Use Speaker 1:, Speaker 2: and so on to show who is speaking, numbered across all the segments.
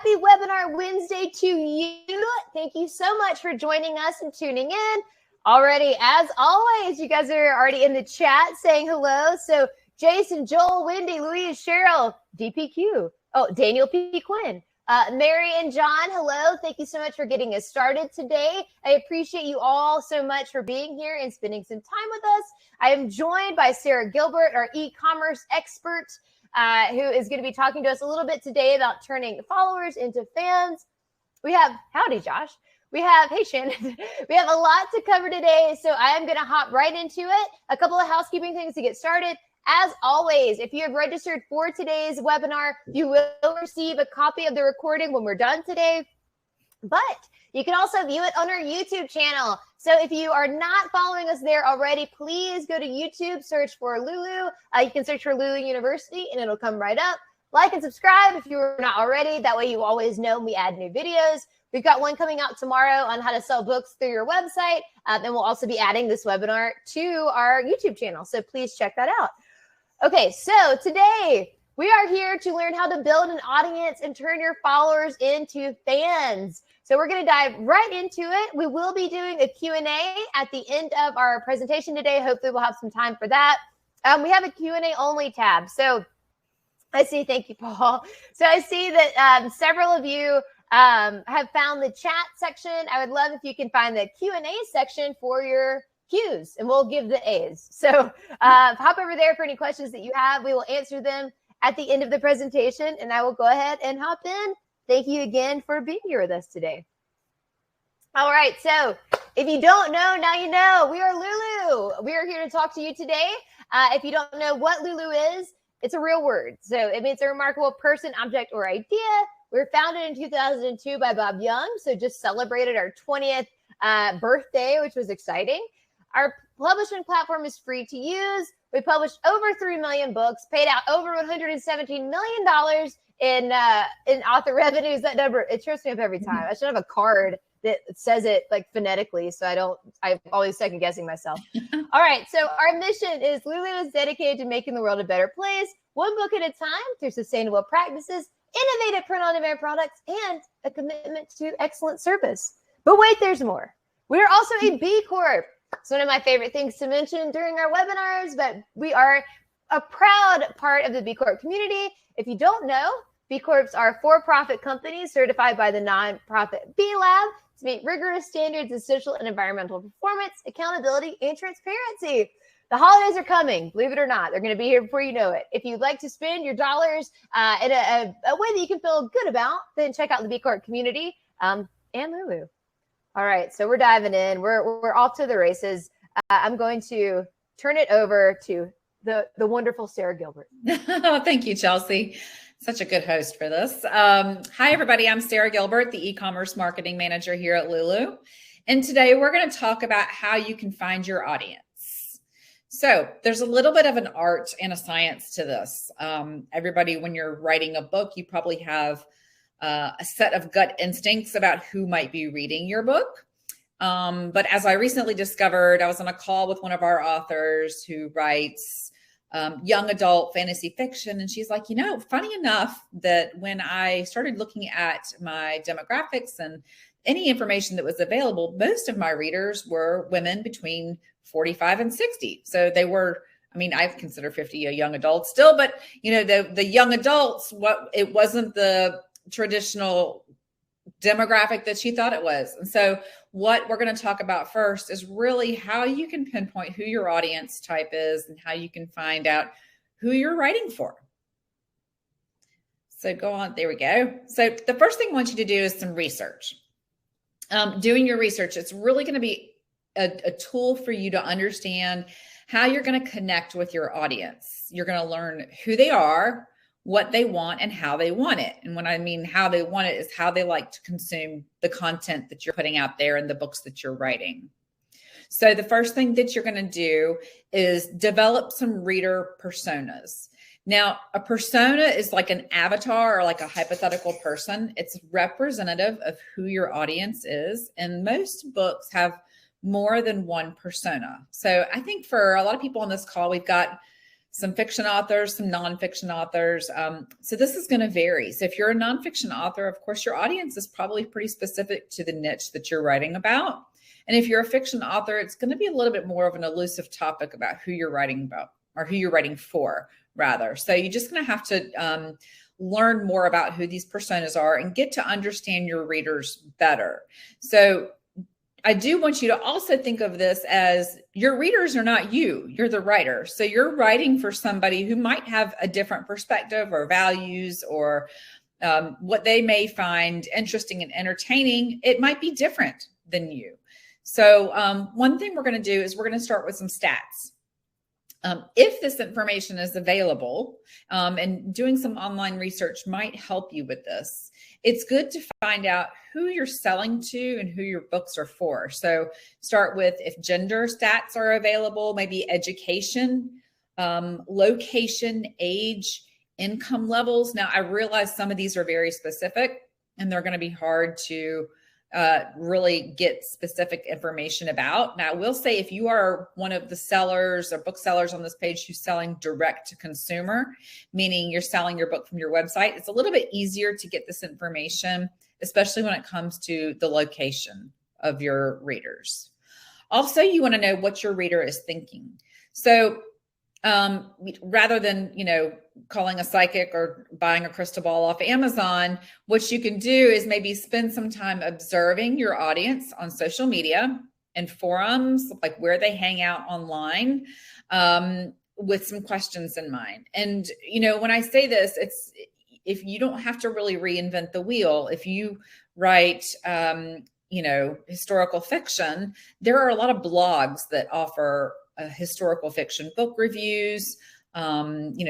Speaker 1: Happy Webinar Wednesday to you. Thank you so much for joining us and tuning in. Already, as always, you guys are already in the chat saying hello. So Jason, Joel, Wendy, Louise, Cheryl, DPQ, Daniel P. Quinn, Mary and John, hello. Thank you so much for getting us started today. I appreciate you all so much for being here and spending some time with us. I am joined by Sarah Gilbert, our e-commerce expert, who is going to be talking to us a little bit today about turning followers into fans. We have, howdy, Josh. We have, hey, Shannon. We have a lot to cover today, so I am going to hop right into it. A couple of housekeeping things to get started. As always, if you have registered for today's webinar, you will receive a copy of the recording when we're done today. But you can also view it on our YouTube channel. So if you are not following us there already, please go to YouTube, search for Lulu. You can search for Lulu University and it'll come right up. Like and subscribe if you're not already. That way you always know when we add new videos. We've got one coming out tomorrow on how to sell books through your website. And we'll also be adding this webinar to our YouTube channel. So please check that out. Okay, so today we are here to learn how to build an audience and turn your followers into fans. So we're going to dive right into it. We will be doing a Q&A at the end of our presentation today. Hopefully we'll have some time for that. We have a Q&A only tab. So I see, thank you, Paul. So I see that several of you have found the chat section. I would love if you can find the Q&A section for your Q's, and we'll give the A's. So hop over there for any questions that you have. We will answer them at the end of the presentation, and I will go ahead and hop in. Thank you again for being here with us today. All right, so if you don't know, now you know. We are Lulu. We are here to talk to you today. If you don't know what Lulu is, it's a real word. So it means a remarkable person, object, or idea. We were founded in 2002 by Bob Young, so just celebrated our 20th birthday, which was exciting. Our publishing platform is free to use. We published over 3 million books, paid out over $117 million in author revenues. That number, it trips me up every time. I should have a card that says it like phonetically, so I'm always second guessing myself. All right, so our mission is Lulu is dedicated to making the world a better place, one book at a time through sustainable practices, innovative print-on-demand products, and a commitment to excellent service. But wait, there's more. We are also a B Corp. It's one of my favorite things to mention during our webinars, but we are a proud part of the B Corp community. If you don't know, B Corps are for-profit companies certified by the nonprofit B Lab to meet rigorous standards in social and environmental performance, accountability, and transparency. The holidays are coming, believe it or not. They're going to be here before you know it. If you'd like to spend your dollars in a way that you can feel good about, then check out the B Corp community and Lulu. All right, so we're diving in. We're off to the races. I'm going to turn it over to the wonderful Sarah Gilbert.
Speaker 2: Oh, thank you, Chelsea. Such a good host for this. Hi, everybody. I'm Sarah Gilbert, the e-commerce marketing manager here at Lulu. And today we're going to talk about how you can find your audience. So there's a little bit of an art and a science to this. Everybody, when you're writing a book, you probably have a set of gut instincts about who might be reading your book. But as I recently discovered, I was on a call with one of our authors who writes young adult fantasy fiction. And she's like, you know, funny enough that when I started looking at my demographics and any information that was available, most of my readers were women between 45 and 60. So they were, I mean, I consider 50 a young adult still, but you know, the young adults, it wasn't the traditional demographic that she thought it was. And so what we're going to talk about first is really how you can pinpoint who your audience type is and how you can find out who you're writing for. So go on, there we go. So the first thing I want you to do is some research. Doing your research, it's really going to be a tool for you to understand how you're going to connect with your audience. You're going to learn who they are, what they want, and how they want it. And when I mean how they want it is how they like to consume the content that you're putting out there and the books that you're writing. So the first thing that you're going to do is develop some reader personas. Now, a persona is like an avatar or like a hypothetical person. It's representative of who your audience is. And most books have more than one persona. So I think for a lot of people on this call, we've got some fiction authors, some nonfiction authors. So this is going to vary. So if you're a nonfiction author, of course, your audience is probably pretty specific to the niche that you're writing about. And if you're a fiction author, it's going to be a little bit more of an elusive topic about who you're writing about, or who you're writing for, rather. So you're just going to have to learn more about who these personas are and get to understand your readers better. So I do want you to also think of this as your readers are not you, you're the writer. So you're writing for somebody who might have a different perspective or values, or what they may find interesting and entertaining. It might be different than you. So one thing we're going to do is we're going to start with some stats. If this information is available, and doing some online research might help you with this, it's good to find out who you're selling to and who your books are for. So start with if gender stats are available, maybe education, location, age, income levels. Now, I realize some of these are very specific and they're going to be hard to really get specific information about. Now, I will say if you are one of the sellers or booksellers on this page who's selling direct to consumer, meaning you're selling your book from your website, it's a little bit easier to get this information, especially when it comes to the location of your readers. Also, you want to know what your reader is thinking. So rather than, calling a psychic or buying a crystal ball off Amazon, what you can do is maybe spend some time observing your audience on social media and forums, like where they hang out online, with some questions in mind. And, when I say this, it's, if you don't have to really reinvent the wheel, if you write, historical fiction, there are a lot of blogs that offer historical fiction book reviews,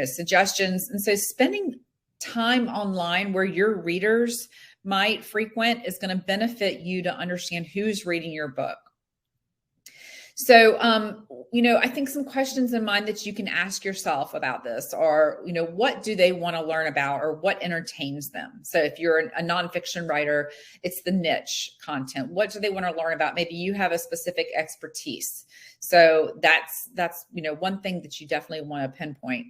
Speaker 2: suggestions. And so spending time online where your readers might frequent is going to benefit you to understand who's reading your book. So, I think some questions in mind that you can ask yourself about this are, what do they want to learn about, or what entertains them? So if you're a nonfiction writer, it's the niche content. What do they want to learn about? Maybe you have a specific expertise. So that's one thing that you definitely want to pinpoint.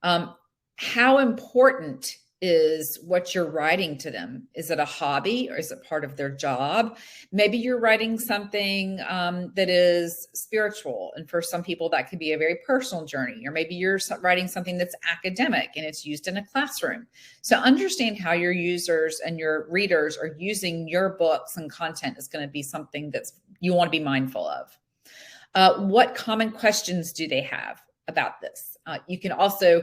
Speaker 2: How important is what you're writing to them? Is it a hobby, or is it part of their job? Maybe you're writing something that is spiritual, and for some people that could be a very personal journey. Or maybe you're writing something that's academic and it's used in a classroom. So understand how your users and your readers are using your books and content is going to be something that's you want to be mindful of. What common questions do they have about this? You can also,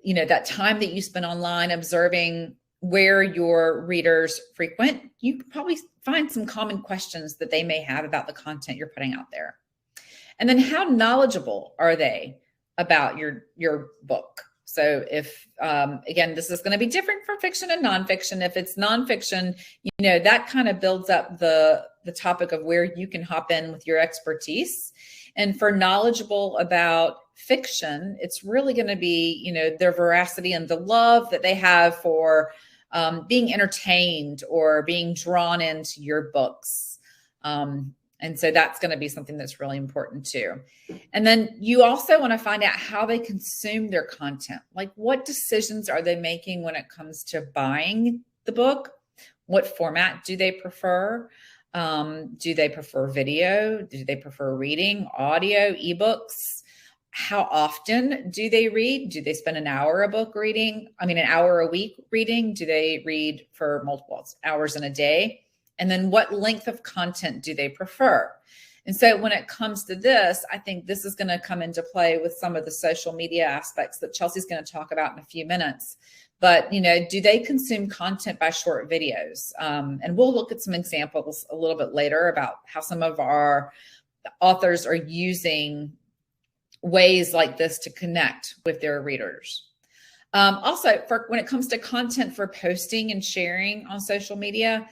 Speaker 2: that time that you spend online observing where your readers frequent, you can probably find some common questions that they may have about the content you're putting out there. And then how knowledgeable are they about your book? So if, again, this is going to be different from fiction and nonfiction. If it's nonfiction, that kind of builds up the topic of where you can hop in with your expertise. And for knowledgeable about fiction, it's really going to be, their veracity and the love that they have for being entertained or being drawn into your books. And so that's going to be something that's really important too. And then you also want to find out how they consume their content. Like, what decisions are they making when it comes to buying the book? What format do they prefer? Do they prefer video? Do they prefer reading, audio, ebooks? How often do they read? Do they spend an hour an hour a week reading? Do they read for multiple hours in a day? And then what length of content do they prefer? And so when it comes to this, I think this is going to come into play with some of the social media aspects that Chelsea's going to talk about in a few minutes. But, do they consume content by short videos? And we'll look at some examples a little bit later about how some of our authors are using ways like this to connect with their readers. Also, when it comes to content for posting and sharing on social media,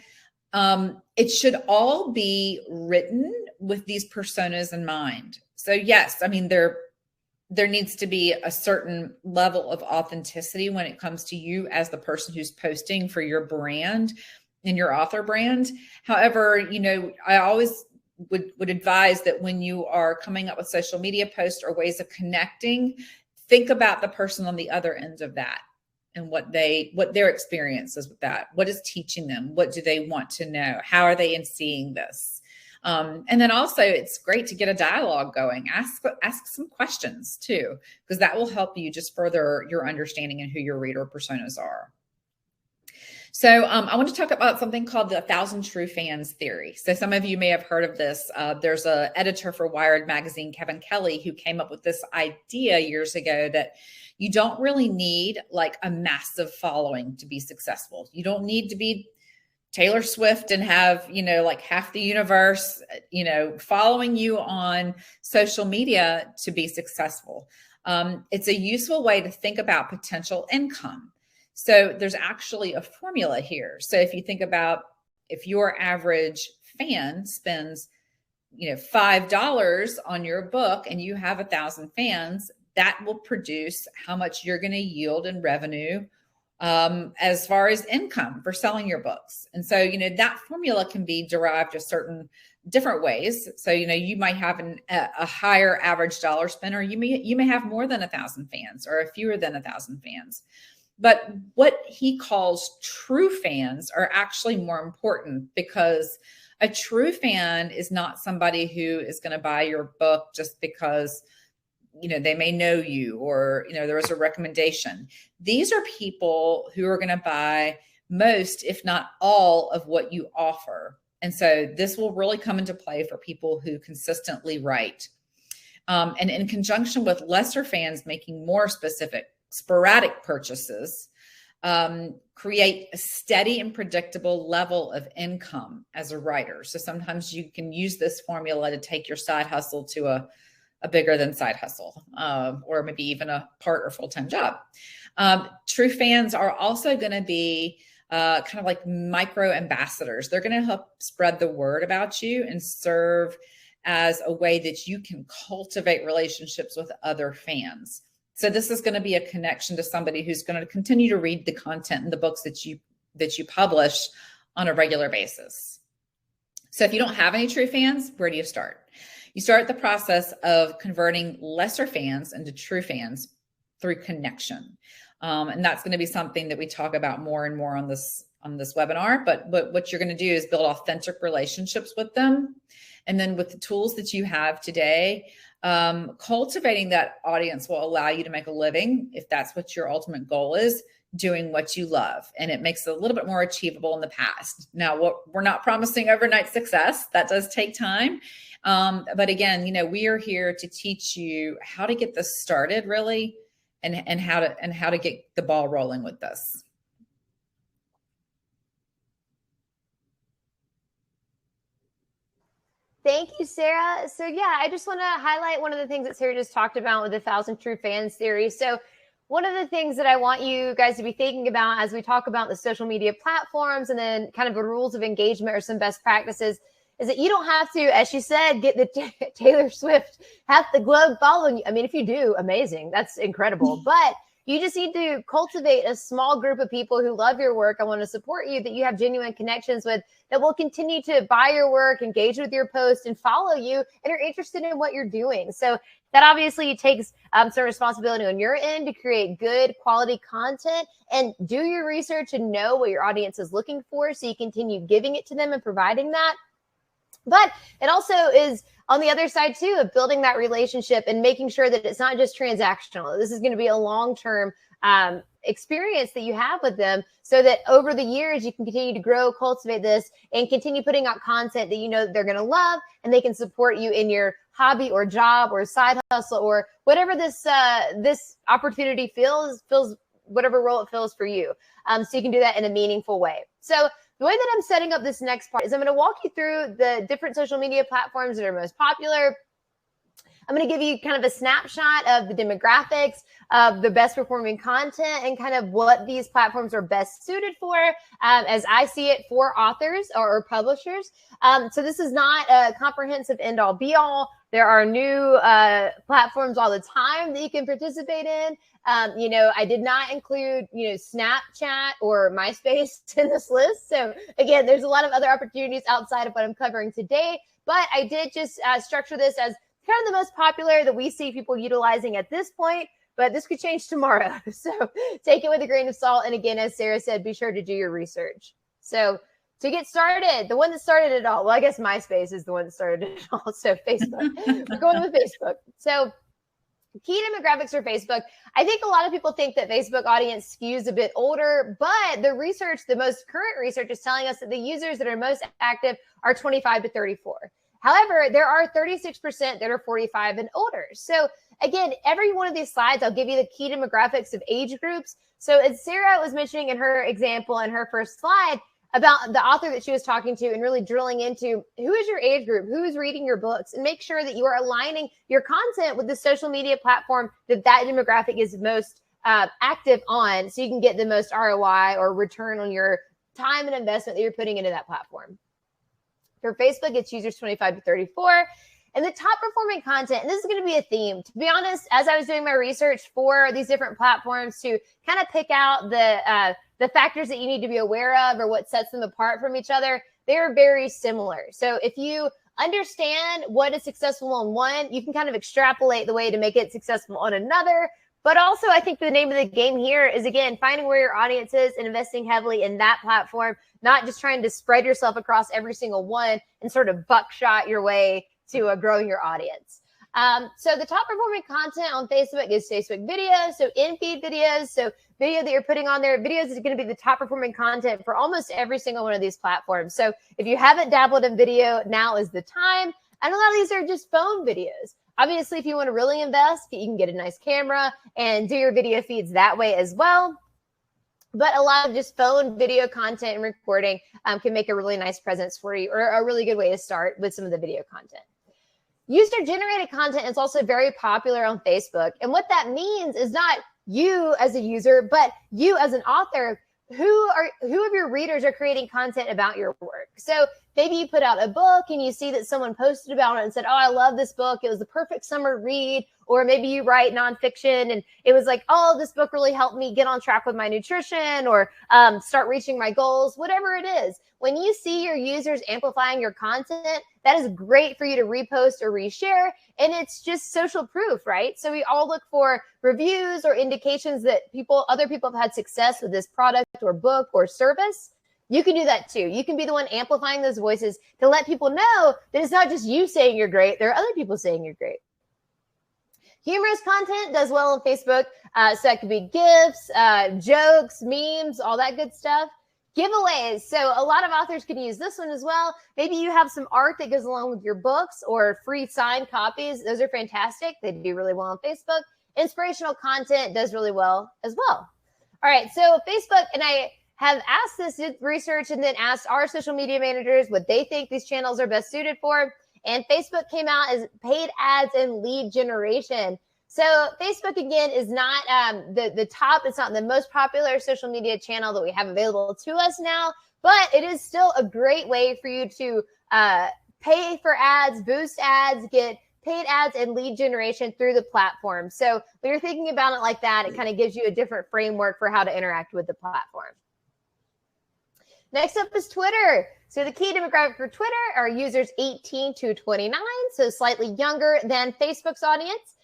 Speaker 2: it should all be written with these personas in mind. So yes, there needs to be a certain level of authenticity when it comes to you as the person who's posting for your brand and your author brand. However, I always would advise that when you are coming up with social media posts or ways of connecting, think about the person on the other end of that and what their experience is with that. What is teaching them? What do they want to know? How are they in seeing this? And then also it's great to get a dialogue going. Ask some questions too, because that will help you just further your understanding and who your reader personas are. So I want to talk about something called the 1,000 True Fans theory. So some of you may have heard of this. There's an editor for Wired magazine, Kevin Kelly, who came up with this idea years ago that you don't really need like a massive following to be successful. You don't need to be Taylor Swift and have, like half the universe, following you on social media to be successful. It's a useful way to think about potential income. So there's actually a formula here. So if you think about if your average fan spends, $5 on your book and you have 1,000 fans, that will produce how much you're going to yield in revenue as far as income for selling your books. And so, that formula can be derived to certain different ways. So, you might have a higher average dollar spend, or you may have more than 1,000 fans or fewer than 1,000 fans. But what he calls true fans are actually more important, because a true fan is not somebody who is going to buy your book just because they may know you, or, there was a recommendation. These are people who are going to buy most, if not all, of what you offer. And so this will really come into play for people who consistently write. And in conjunction with lesser fans making more specific, sporadic purchases, create a steady and predictable level of income as a writer. So sometimes you can use this formula to take your side hustle to a bigger than side hustle, or maybe even a part or full-time job. True fans are also going to be kind of like micro ambassadors. They're going to help spread the word about you and serve as a way that you can cultivate relationships with other fans. So this is going to be a connection to somebody who's going to continue to read the content and the books that you publish on a regular basis. So if you don't have any true fans, where do you start? You start the process of converting lesser fans into true fans through connection. And that's going to be something that we talk about more and more on this webinar. But what you're going to do is build authentic relationships with them. And then with the tools that you have today, cultivating that audience will allow you to make a living, if that's what your ultimate goal is, doing what you love. And it makes it a little bit more achievable in the past. Now, we're not promising overnight success. That does take time. But again, we are here to teach you how to get this started really, and how to get the ball rolling with this.
Speaker 1: Thank you, Sarah. So yeah, I just want to highlight one of the things that Sarah just talked about with the 1,000 True Fans theory. So one of the things that I want you guys to be thinking about as we talk about the social media platforms and then kind of the rules of engagement or some best practices is that you don't have to, as she said, get the Taylor Swift, half the globe following you. I mean, if you do, amazing. That's incredible. But you just need to cultivate a small group of people who love your work and want to support you, that you have genuine connections with, that will continue to buy your work, engage with your post, and follow you, and are interested in what you're doing. So that obviously takes some responsibility on your end to create good quality content and do your research and know what your audience is looking for, so you continue giving it to them and providing that. But it also is on the other side too of building that relationship and making sure that it's not just transactional. This is going to be a long-term experience that you have with them, so that over the years you can continue to grow, cultivate this, and continue putting out content that they're going to love, and they can support you in your hobby or job or side hustle or whatever this opportunity fills whatever role it fills for you. So you can do that in a meaningful way. So the way that I'm setting up this next part is I'm going to walk you through the different social media platforms that are most popular. I'm going to give you kind of a snapshot of the demographics of the best performing content and kind of what these platforms are best suited for, as I see it, for authors or publishers. So this is not a comprehensive end all be all. There are new platforms all the time that you can participate in. I did not include, Snapchat or MySpace in this list. So again, there's a lot of other opportunities outside of what I'm covering today, but I did just structure this as kind of the most popular that we see people utilizing at this point. but this could change tomorrow. So take it with a grain of salt. And again, as Sarah said, be sure to do your research. So to get started, the one that started it all, well, I guess MySpace is the one that started it all. So Facebook, we're going with Facebook. So key demographics for Facebook. I think a lot of people think that Facebook audience skews a bit older, but the research, the most current research is telling us that the users that are most active are 25 to 34. However, there are 36% that are 45 and older. So again, every one of these slides, I'll give you the key demographics of age groups. So as Sarah was mentioning in her example in her first slide, about the author that she was talking to and really drilling into who is your age group, who is reading your books, and make sure that you are aligning your content with the social media platform that demographic is most active on, so you can get the most ROI or return on your time and investment that you're putting into that platform. For Facebook, it's users 25 to 34. And the top performing content, and this is going to be a theme. To be honest, as I was doing my research for these different platforms to kind of pick out the factors that you need to be aware of or what sets them apart from each other, they're very similar. So if you understand what is successful on one, you can kind of extrapolate the way to make it successful on another. But also, I think the name of the game here is, again, finding where your audience is and investing heavily in that platform, not just trying to spread yourself across every single one and sort of buckshot your way to growing your audience. So the top performing content on Facebook is Facebook videos. So in-feed videos. So video that you're putting on there, videos is going to be the top performing content for almost every single one of these platforms. So if you haven't dabbled in video, now is the time. And a lot of these are just phone videos. Obviously, if you want to really invest, you can get a nice camera and do your video feeds that way as well. But a lot of just phone video content and recording can make a really nice presence for you, or a really good way to start with some of the video content. User-generated content is also very popular on Facebook. And what that means is not you as a user, but you as an author. Who of your readers are creating content about your work? So maybe you put out a book and you see that someone posted about it and said, oh, I love this book. It was the perfect summer read. Or maybe you write nonfiction and it was like, oh, this book really helped me get on track with my nutrition or start reaching my goals, whatever it is. When you see your users amplifying your content, that is great for you to repost or reshare. And it's just social proof, right? So we all look for reviews or indications that other people have had success with this product or book or service. You can do that too. You can be the one amplifying those voices to let people know that it's not just you saying you're great. There are other people saying you're great. Humorous content does well on Facebook. So that could be GIFs, jokes, memes, all that good stuff. Giveaways. So a lot of authors can use this one as well. Maybe you have some art that goes along with your books or free signed copies. Those are fantastic. They do really well on Facebook. Inspirational content does really well as well. All right. So Facebook, and I have asked this research and then asked our social media managers what they think these channels are best suited for. And Facebook came out as paid ads and lead generation. So Facebook, again, is not the top. It's not the most popular social media channel that we have available to us now, but it is still a great way for you to pay for ads, boost ads, get paid ads and lead generation through the platform. So when you're thinking about it like that, it kind of gives you a different framework for how to interact with the platform. Next up is Twitter. So the key demographic for Twitter are users 18 to 29, so slightly younger than Facebook's audience.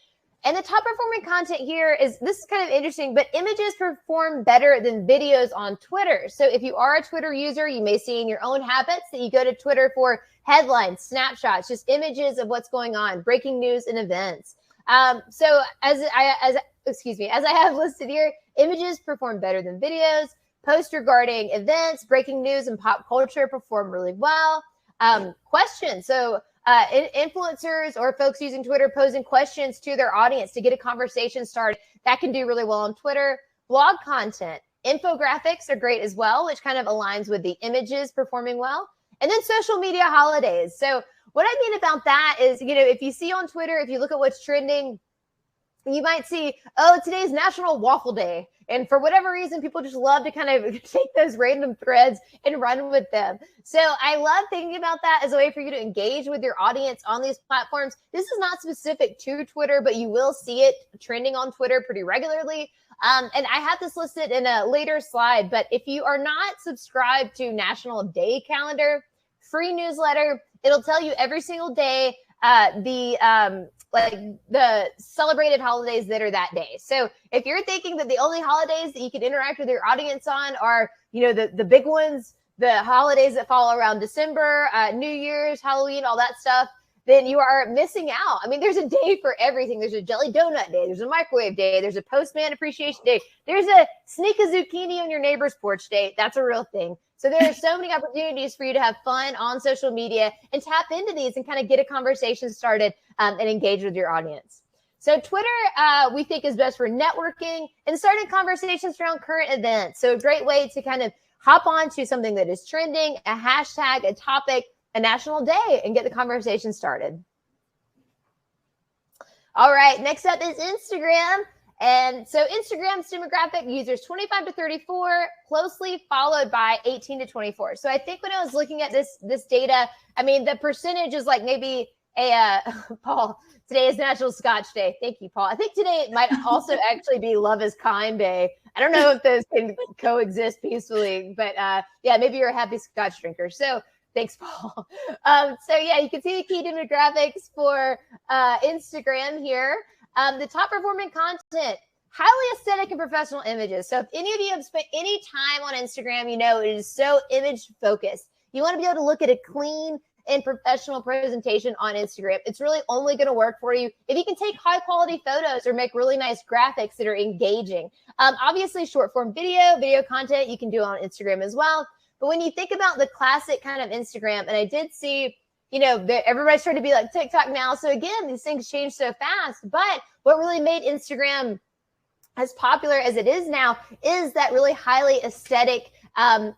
Speaker 1: And the top performing content here is, this is kind of interesting, but images perform better than videos on Twitter. So if you are a Twitter user, you may see in your own habits that you go to Twitter for headlines, snapshots, just images of what's going on, breaking news and events. So as I have listed here, images perform better than videos. Posts regarding events, breaking news, and pop culture perform really well. Questions. So influencers or folks using Twitter posing questions to their audience to get a conversation started, that can do really well on Twitter. Blog content. Infographics are great as well, which kind of aligns with the images performing well. And then social media holidays. So what I mean about that is, if you see on Twitter, if you look at what's trending, you might see, oh, today's National Waffle Day. And for whatever reason, people just love to kind of take those random threads and run with them. So I love thinking about that as a way for you to engage with your audience on these platforms. This is not specific to Twitter, but you will see it trending on Twitter pretty regularly. And I have this listed in a later slide, but if you are not subscribed to National Day Calendar, free newsletter, it'll tell you every single day the like the celebrated holidays that are that day. So if you're thinking that the only holidays that you can interact with your audience on are, the big ones, the holidays that fall around December, New Year's, Halloween, all that stuff, then you are missing out. I mean, there's a day for everything. There's a jelly donut day. There's a microwave day. There's a postman appreciation day. There's a sneak a zucchini on your neighbor's porch day. That's a real thing. So there are so many opportunities for you to have fun on social media and tap into these and kind of get a conversation started and engage with your audience. So Twitter, we think is best for networking and starting conversations around current events. So a great way to kind of hop on to something that is trending, a hashtag, a topic, a national day, and get the conversation started. All right, next up is Instagram. And so Instagram's demographic users 25 to 34, closely followed by 18 to 24. So I think when I was looking at this data, I mean, the percentage is like maybe Paul, today is National Scotch Day. Thank you, Paul. I think today it might also actually be Love is Kind Day. I don't know if those can coexist peacefully, but yeah, maybe you're a happy Scotch drinker. So thanks, Paul. So yeah, you can see the key demographics for Instagram here. The top performing content, highly aesthetic and professional images. So if any of you have spent any time on Instagram, it is so image focused. You want to be able to look at a clean and professional presentation on Instagram. It's really only going to work for you if you can take high quality photos or make really nice graphics that are engaging. Obviously, short form video content you can do on Instagram as well. But when you think about the classic kind of Instagram, and I did see, everybody's trying to be like TikTok now. So again, these things change so fast. But what really made Instagram as popular as it is now is that really highly aesthetic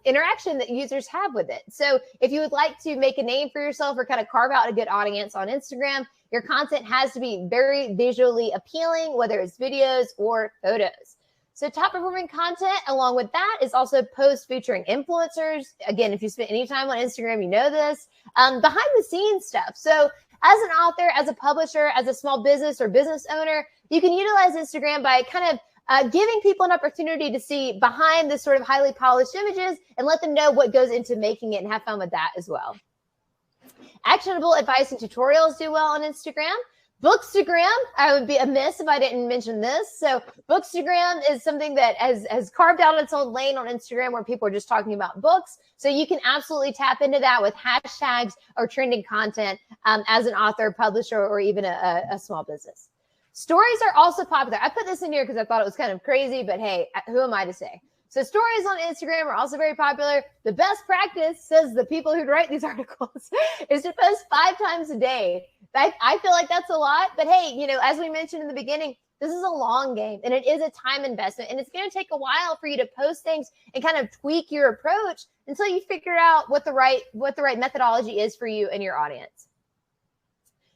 Speaker 1: interaction that users have with it. So if you would like to make a name for yourself or kind of carve out a good audience on Instagram, your content has to be very visually appealing, whether it's videos or photos. So top performing content along with that is also posts featuring influencers. Again, if you spend any time on Instagram, you know this. Behind the scenes stuff. So as an author, as a publisher, as a small business or business owner, you can utilize Instagram by kind of giving people an opportunity to see behind this sort of highly polished images and let them know what goes into making it and have fun with that as well. Actionable advice and tutorials do well on Instagram. Bookstagram, I would be amiss if I didn't mention this. So Bookstagram is something that has carved out its own lane on Instagram where people are just talking about books. So you can absolutely tap into that with hashtags or trending content as an author, publisher, or even a small business. Stories are also popular. I put this in here because I thought it was kind of crazy, but hey, who am I to say? So stories on Instagram are also very popular. The best practice, says the people who write these articles, is to post 5 times a day. I feel like that's a lot, but hey, as we mentioned in the beginning, this is a long game and it is a time investment and it's going to take a while for you to post things and kind of tweak your approach until you figure out what the right methodology is for you and your audience.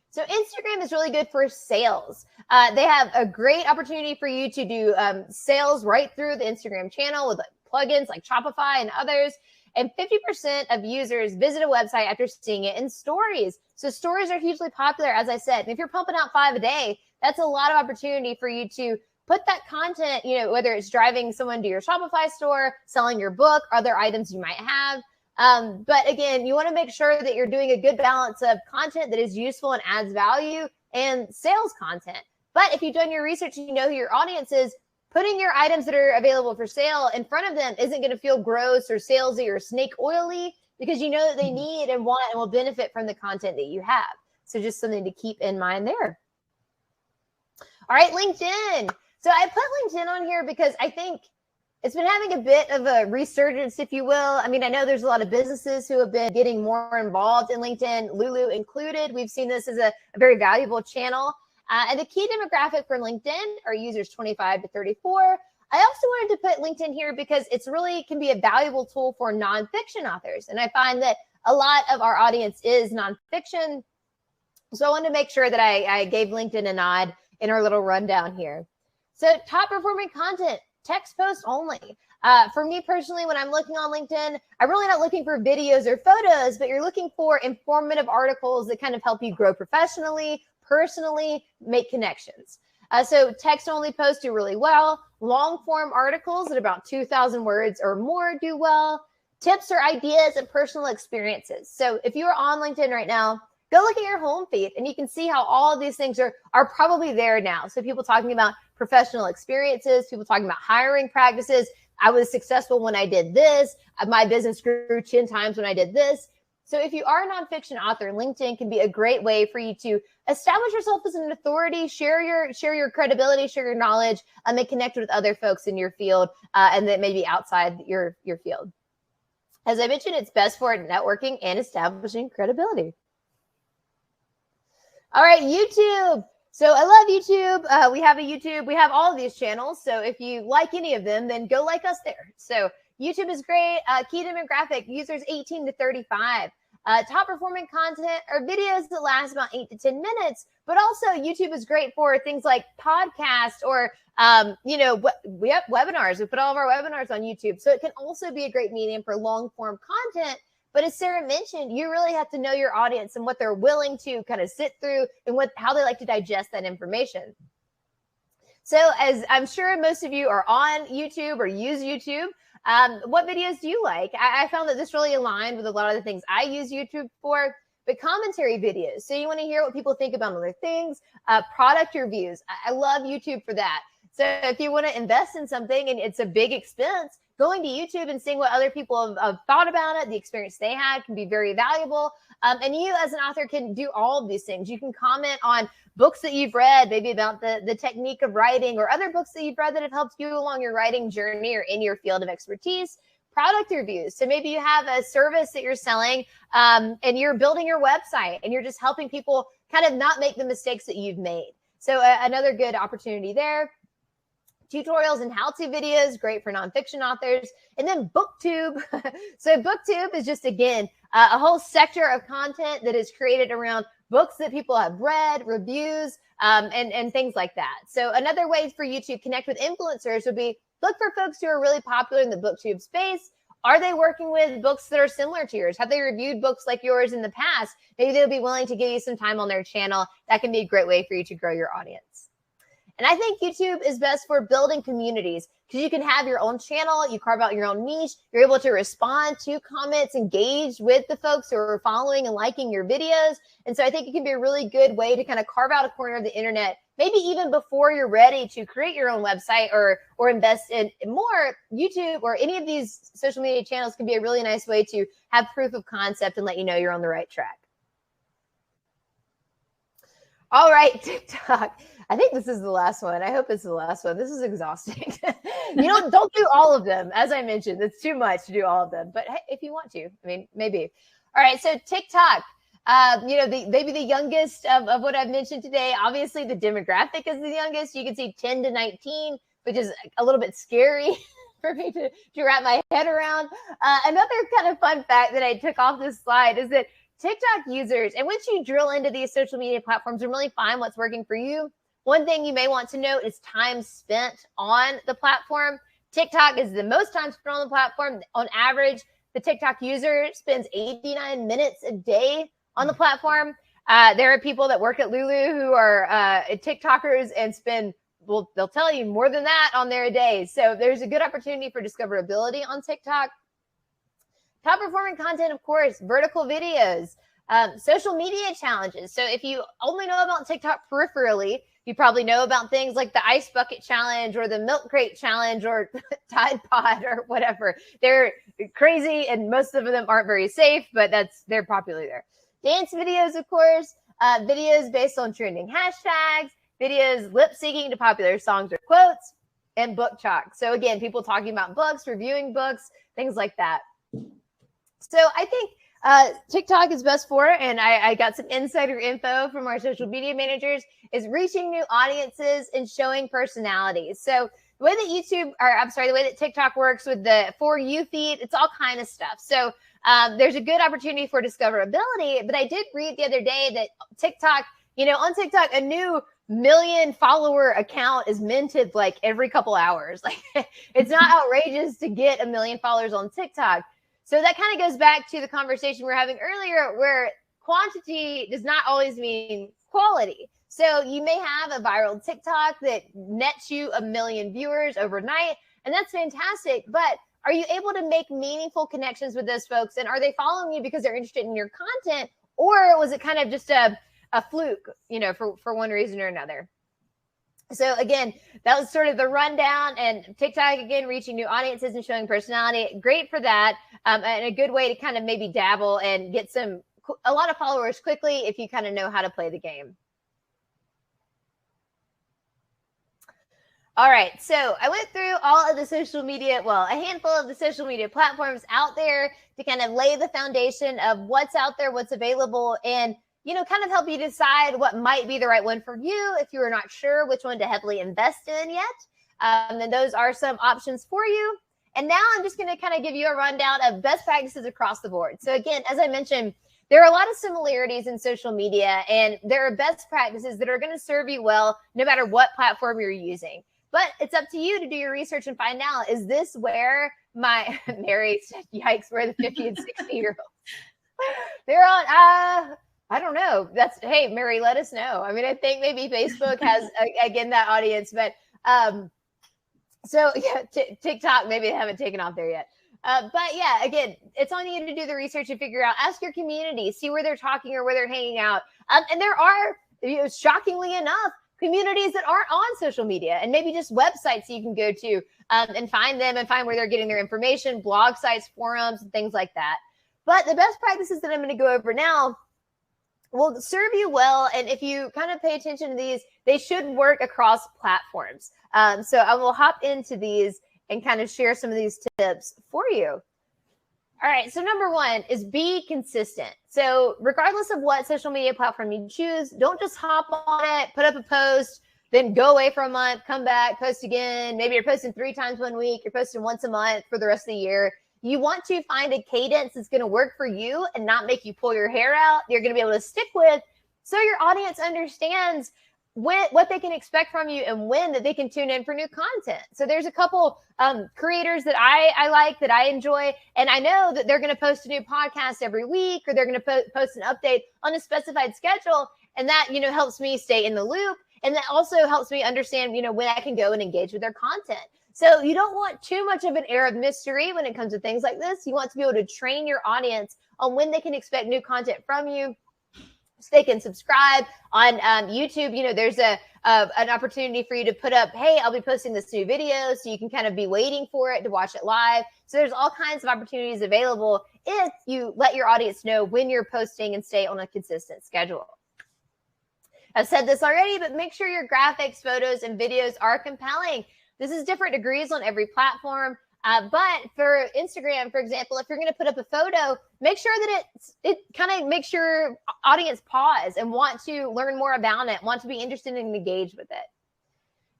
Speaker 1: So Instagram is really good for sales. They have a great opportunity for you to do sales right through the Instagram channel with plugins like Shopify and others. And 50% of users visit a website after seeing it in stories. So stories are hugely popular, as I said. And if you're pumping out 5 a day, that's a lot of opportunity for you to put that content, whether it's driving someone to your Shopify store, selling your book, other items you might have. But again, you want to make sure that you're doing a good balance of content that is useful and adds value and sales content. But if you've done your research and you know who your audience is, putting your items that are available for sale in front of them isn't going to feel gross or salesy or snake oily because you know that they need and want and will benefit from the content that you have. So just something to keep in mind there. All right, LinkedIn. So I put LinkedIn on here because I think it's been having a bit of a resurgence, if you will. I mean, I know there's a lot of businesses who have been getting more involved in LinkedIn, Lulu included. We've seen this as a very valuable channel. And the key demographic for LinkedIn are users 25 to 34. I also wanted to put LinkedIn here because it's really can be a valuable tool for nonfiction authors. And I find that a lot of our audience is nonfiction. So I wanted to make sure that I gave LinkedIn a nod in our little rundown here. So top performing content, text post only. For me personally, when I'm looking on LinkedIn, I'm really not looking for videos or photos, but you're looking for informative articles that kind of help you grow professionally, personally, make connections. So text only posts do really well. Long form articles at about 2,000 words or more do well. Tips or ideas and personal experiences. So if you're on LinkedIn right now, go look at your home feed and you can see how all of these things are probably there now. So people talking about professional experiences, people talking about hiring practices. I was successful when I did this. My business grew 10 times when I did this. So if you are a nonfiction author, LinkedIn can be a great way for you to establish yourself as an authority, share your credibility, share your knowledge, and connect with other folks in your field and that maybe outside your field. As I mentioned, it's best for networking and establishing credibility. All right, YouTube. So I love YouTube. We have a YouTube. We have all of these channels. So if you like any of them, then go like us there. So YouTube is great. Key demographic, users 18 to 35. Top performing content are videos that last about 8 to 10 minutes. But also YouTube is great for things like podcasts or, we have webinars. We put all of our webinars on YouTube. So it can also be a great medium for long form content. But as Sarah mentioned, you really have to know your audience and what they're willing to kind of sit through and how they like to digest that information. So as I'm sure most of you are on YouTube or use YouTube, what videos do you like? I found that this really aligned with a lot of the things I use YouTube for, but commentary videos. So you want to hear what people think about other things, product reviews. I love YouTube for that. So if you want to invest in something and it's a big expense, going to YouTube and seeing what other people have thought about it, the experience they had can be very valuable. And you as an author can do all of these things. You can comment on books that you've read, maybe about the technique of writing or other books that you've read that have helped you along your writing journey or in your field of expertise. Product reviews. So maybe you have a service that you're selling and you're building your website and you're just helping people kind of not make the mistakes that you've made. So another good opportunity there. Tutorials and how-to videos, great for nonfiction authors. And then Booktube. So Booktube is just, again, a whole sector of content that is created around books that people have read, reviews, and things like that. So another way for you to connect with influencers would be look for folks who are really popular in the Booktube space. Are they working with books that are similar to yours? Have they reviewed books like yours in the past? Maybe they'll be willing to give you some time on their channel. That can be a great way for you to grow your audience. And I think YouTube is best for building communities because you can have your own channel, you carve out your own niche, you're able to respond to comments, engage with the folks who are following and liking your videos. And so I think it can be a really good way to kind of carve out a corner of the internet, maybe even before you're ready to create your own website or invest in more. YouTube or any of these social media channels can be a really nice way to have proof of concept and let you know you're on the right track. All right, TikTok. I think this is the last one. I hope it's the last one. This is exhausting. Don't do all of them. As I mentioned, it's too much to do all of them. But hey, if you want to, I mean, maybe. All right, so TikTok. Maybe the youngest of what I've mentioned today. Obviously, the demographic is the youngest. You can see 10 to 19, which is a little bit scary for me to wrap my head around. Another kind of fun fact that I took off this slide is that TikTok users, and once you drill into these social media platforms and really find what's working for you, one thing you may want to note is time spent on the platform. TikTok is the most time spent on the platform. On average, the TikTok user spends 89 minutes a day on the platform. There are people that work at Lulu who are TikTokers and spend, well, they'll tell you more than that on their day. So there's a good opportunity for discoverability on TikTok. Top performing content, of course, vertical videos, social media challenges. So if you only know about TikTok peripherally, you probably know about things like the ice bucket challenge or the milk crate challenge or Tide Pod or whatever. They're crazy and most of them aren't very safe, but they're popular there. Dance videos, of course, videos based on trending hashtags, videos lip syncing to popular songs or quotes, and book talk. So again, people talking about books, reviewing books, things like that. So I think TikTok is best for, and I got some insider info from our social media managers, is reaching new audiences and showing personalities. So the way that the way that TikTok works with the For You feed, it's all kind of stuff. So there's a good opportunity for discoverability, but I did read the other day that TikTok, on TikTok, a new million follower account is minted like every couple hours. Like it's not outrageous to get 1 million followers on TikTok. So that kind of goes back to the conversation we were having earlier where quantity does not always mean quality. So you may have a viral TikTok that nets you 1 million viewers overnight, and that's fantastic. But are you able to make meaningful connections with those folks? And are they following you because they're interested in your content? Or was it kind of just a fluke, for one reason or another? So again, that was sort of the rundown, and TikTok, again, reaching new audiences and showing personality. Great for that. And a good way to kind of maybe dabble and get a lot of followers quickly if you kind of know how to play the game. All right, so I went through all of the social media, a handful of the social media platforms out there to kind of lay the foundation of what's out there, what's available, and kind of help you decide what might be the right one for you if you are not sure which one to heavily invest in yet. Then those are some options for you. And now I'm just going to kind of give you a rundown of best practices across the board. So again, as I mentioned, there are a lot of similarities in social media, and there are best practices that are going to serve you well no matter what platform you're using. But it's up to you to do your research and find out, is this where my Mary said, yikes, where the 50 and 60-year-olds? They're on, I don't know. Hey, Mary, let us know. I mean, I think maybe Facebook has, again, that audience, but so yeah, TikTok, maybe they haven't taken off there yet. But yeah, again, it's on you to do the research and figure out, ask your community, see where they're talking or where they're hanging out. And there are, shockingly enough, communities that aren't on social media, and maybe just websites you can go to and find them and find where they're getting their information, blog sites, forums, and things like that. But the best practices that I'm going to go over now will serve you well. And if you kind of pay attention to these, they should work across platforms. So I will hop into these and kind of share some of these tips for you. All right. So number one is be consistent. So regardless of what social media platform you choose, don't just hop on it, put up a post, then go away for a month, come back, post again. Maybe you're posting 3 times one week. You're posting once a month for the rest of the year. You want to find a cadence that's going to work for you and not make you pull your hair out. You're going to be able to stick with, so your audience understands what they can expect from you and when that they can tune in for new content. So there's a couple creators that I like, that I enjoy, and I know that they're going to post a new podcast every week, or they're going to post an update on a specified schedule. And that, helps me stay in the loop. And that also helps me understand, when I can go and engage with their content. So you don't want too much of an air of mystery when it comes to things like this. You want to be able to train your audience on when they can expect new content from you, so they can subscribe on YouTube. There's an opportunity for you to put up, hey, I'll be posting this new video, so you can kind of be waiting for it to watch it live. So there's all kinds of opportunities available if you let your audience know when you're posting and stay on a consistent schedule. I've said this already, but make sure your graphics, photos, and videos are compelling. This is different degrees on every platform. But for Instagram, for example, if you're going to put up a photo, make sure that it kind of makes your audience pause and want to learn more about it, want to be interested and engage with it.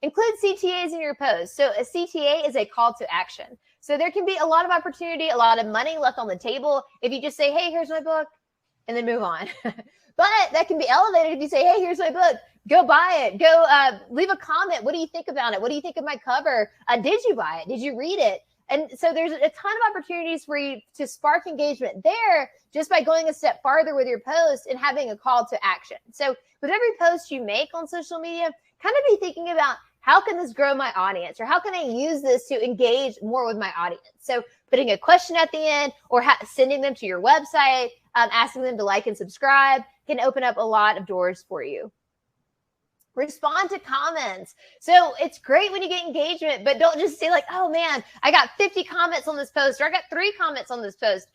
Speaker 1: Include CTAs in your post. So a CTA is a call to action. So there can be a lot of opportunity, a lot of money left on the table if you just say, hey, here's my book, and then move on. But that can be elevated if you say, hey, here's my book. Go buy it. Go leave a comment. What do you think about it? What do you think of my cover? Did you buy it? Did you read it? And so there's a ton of opportunities for you to spark engagement there just by going a step farther with your post and having a call to action. So with every post you make on social media, kind of be thinking about, how can this grow my audience? Or how can I use this to engage more with my audience? So putting a question at the end, or sending them to your website, asking them to like and subscribe can open up a lot of doors for you. Respond to comments. So it's great when you get engagement, but don't just say like, oh man, I got 50 comments on this post, or I got 3 comments on this post.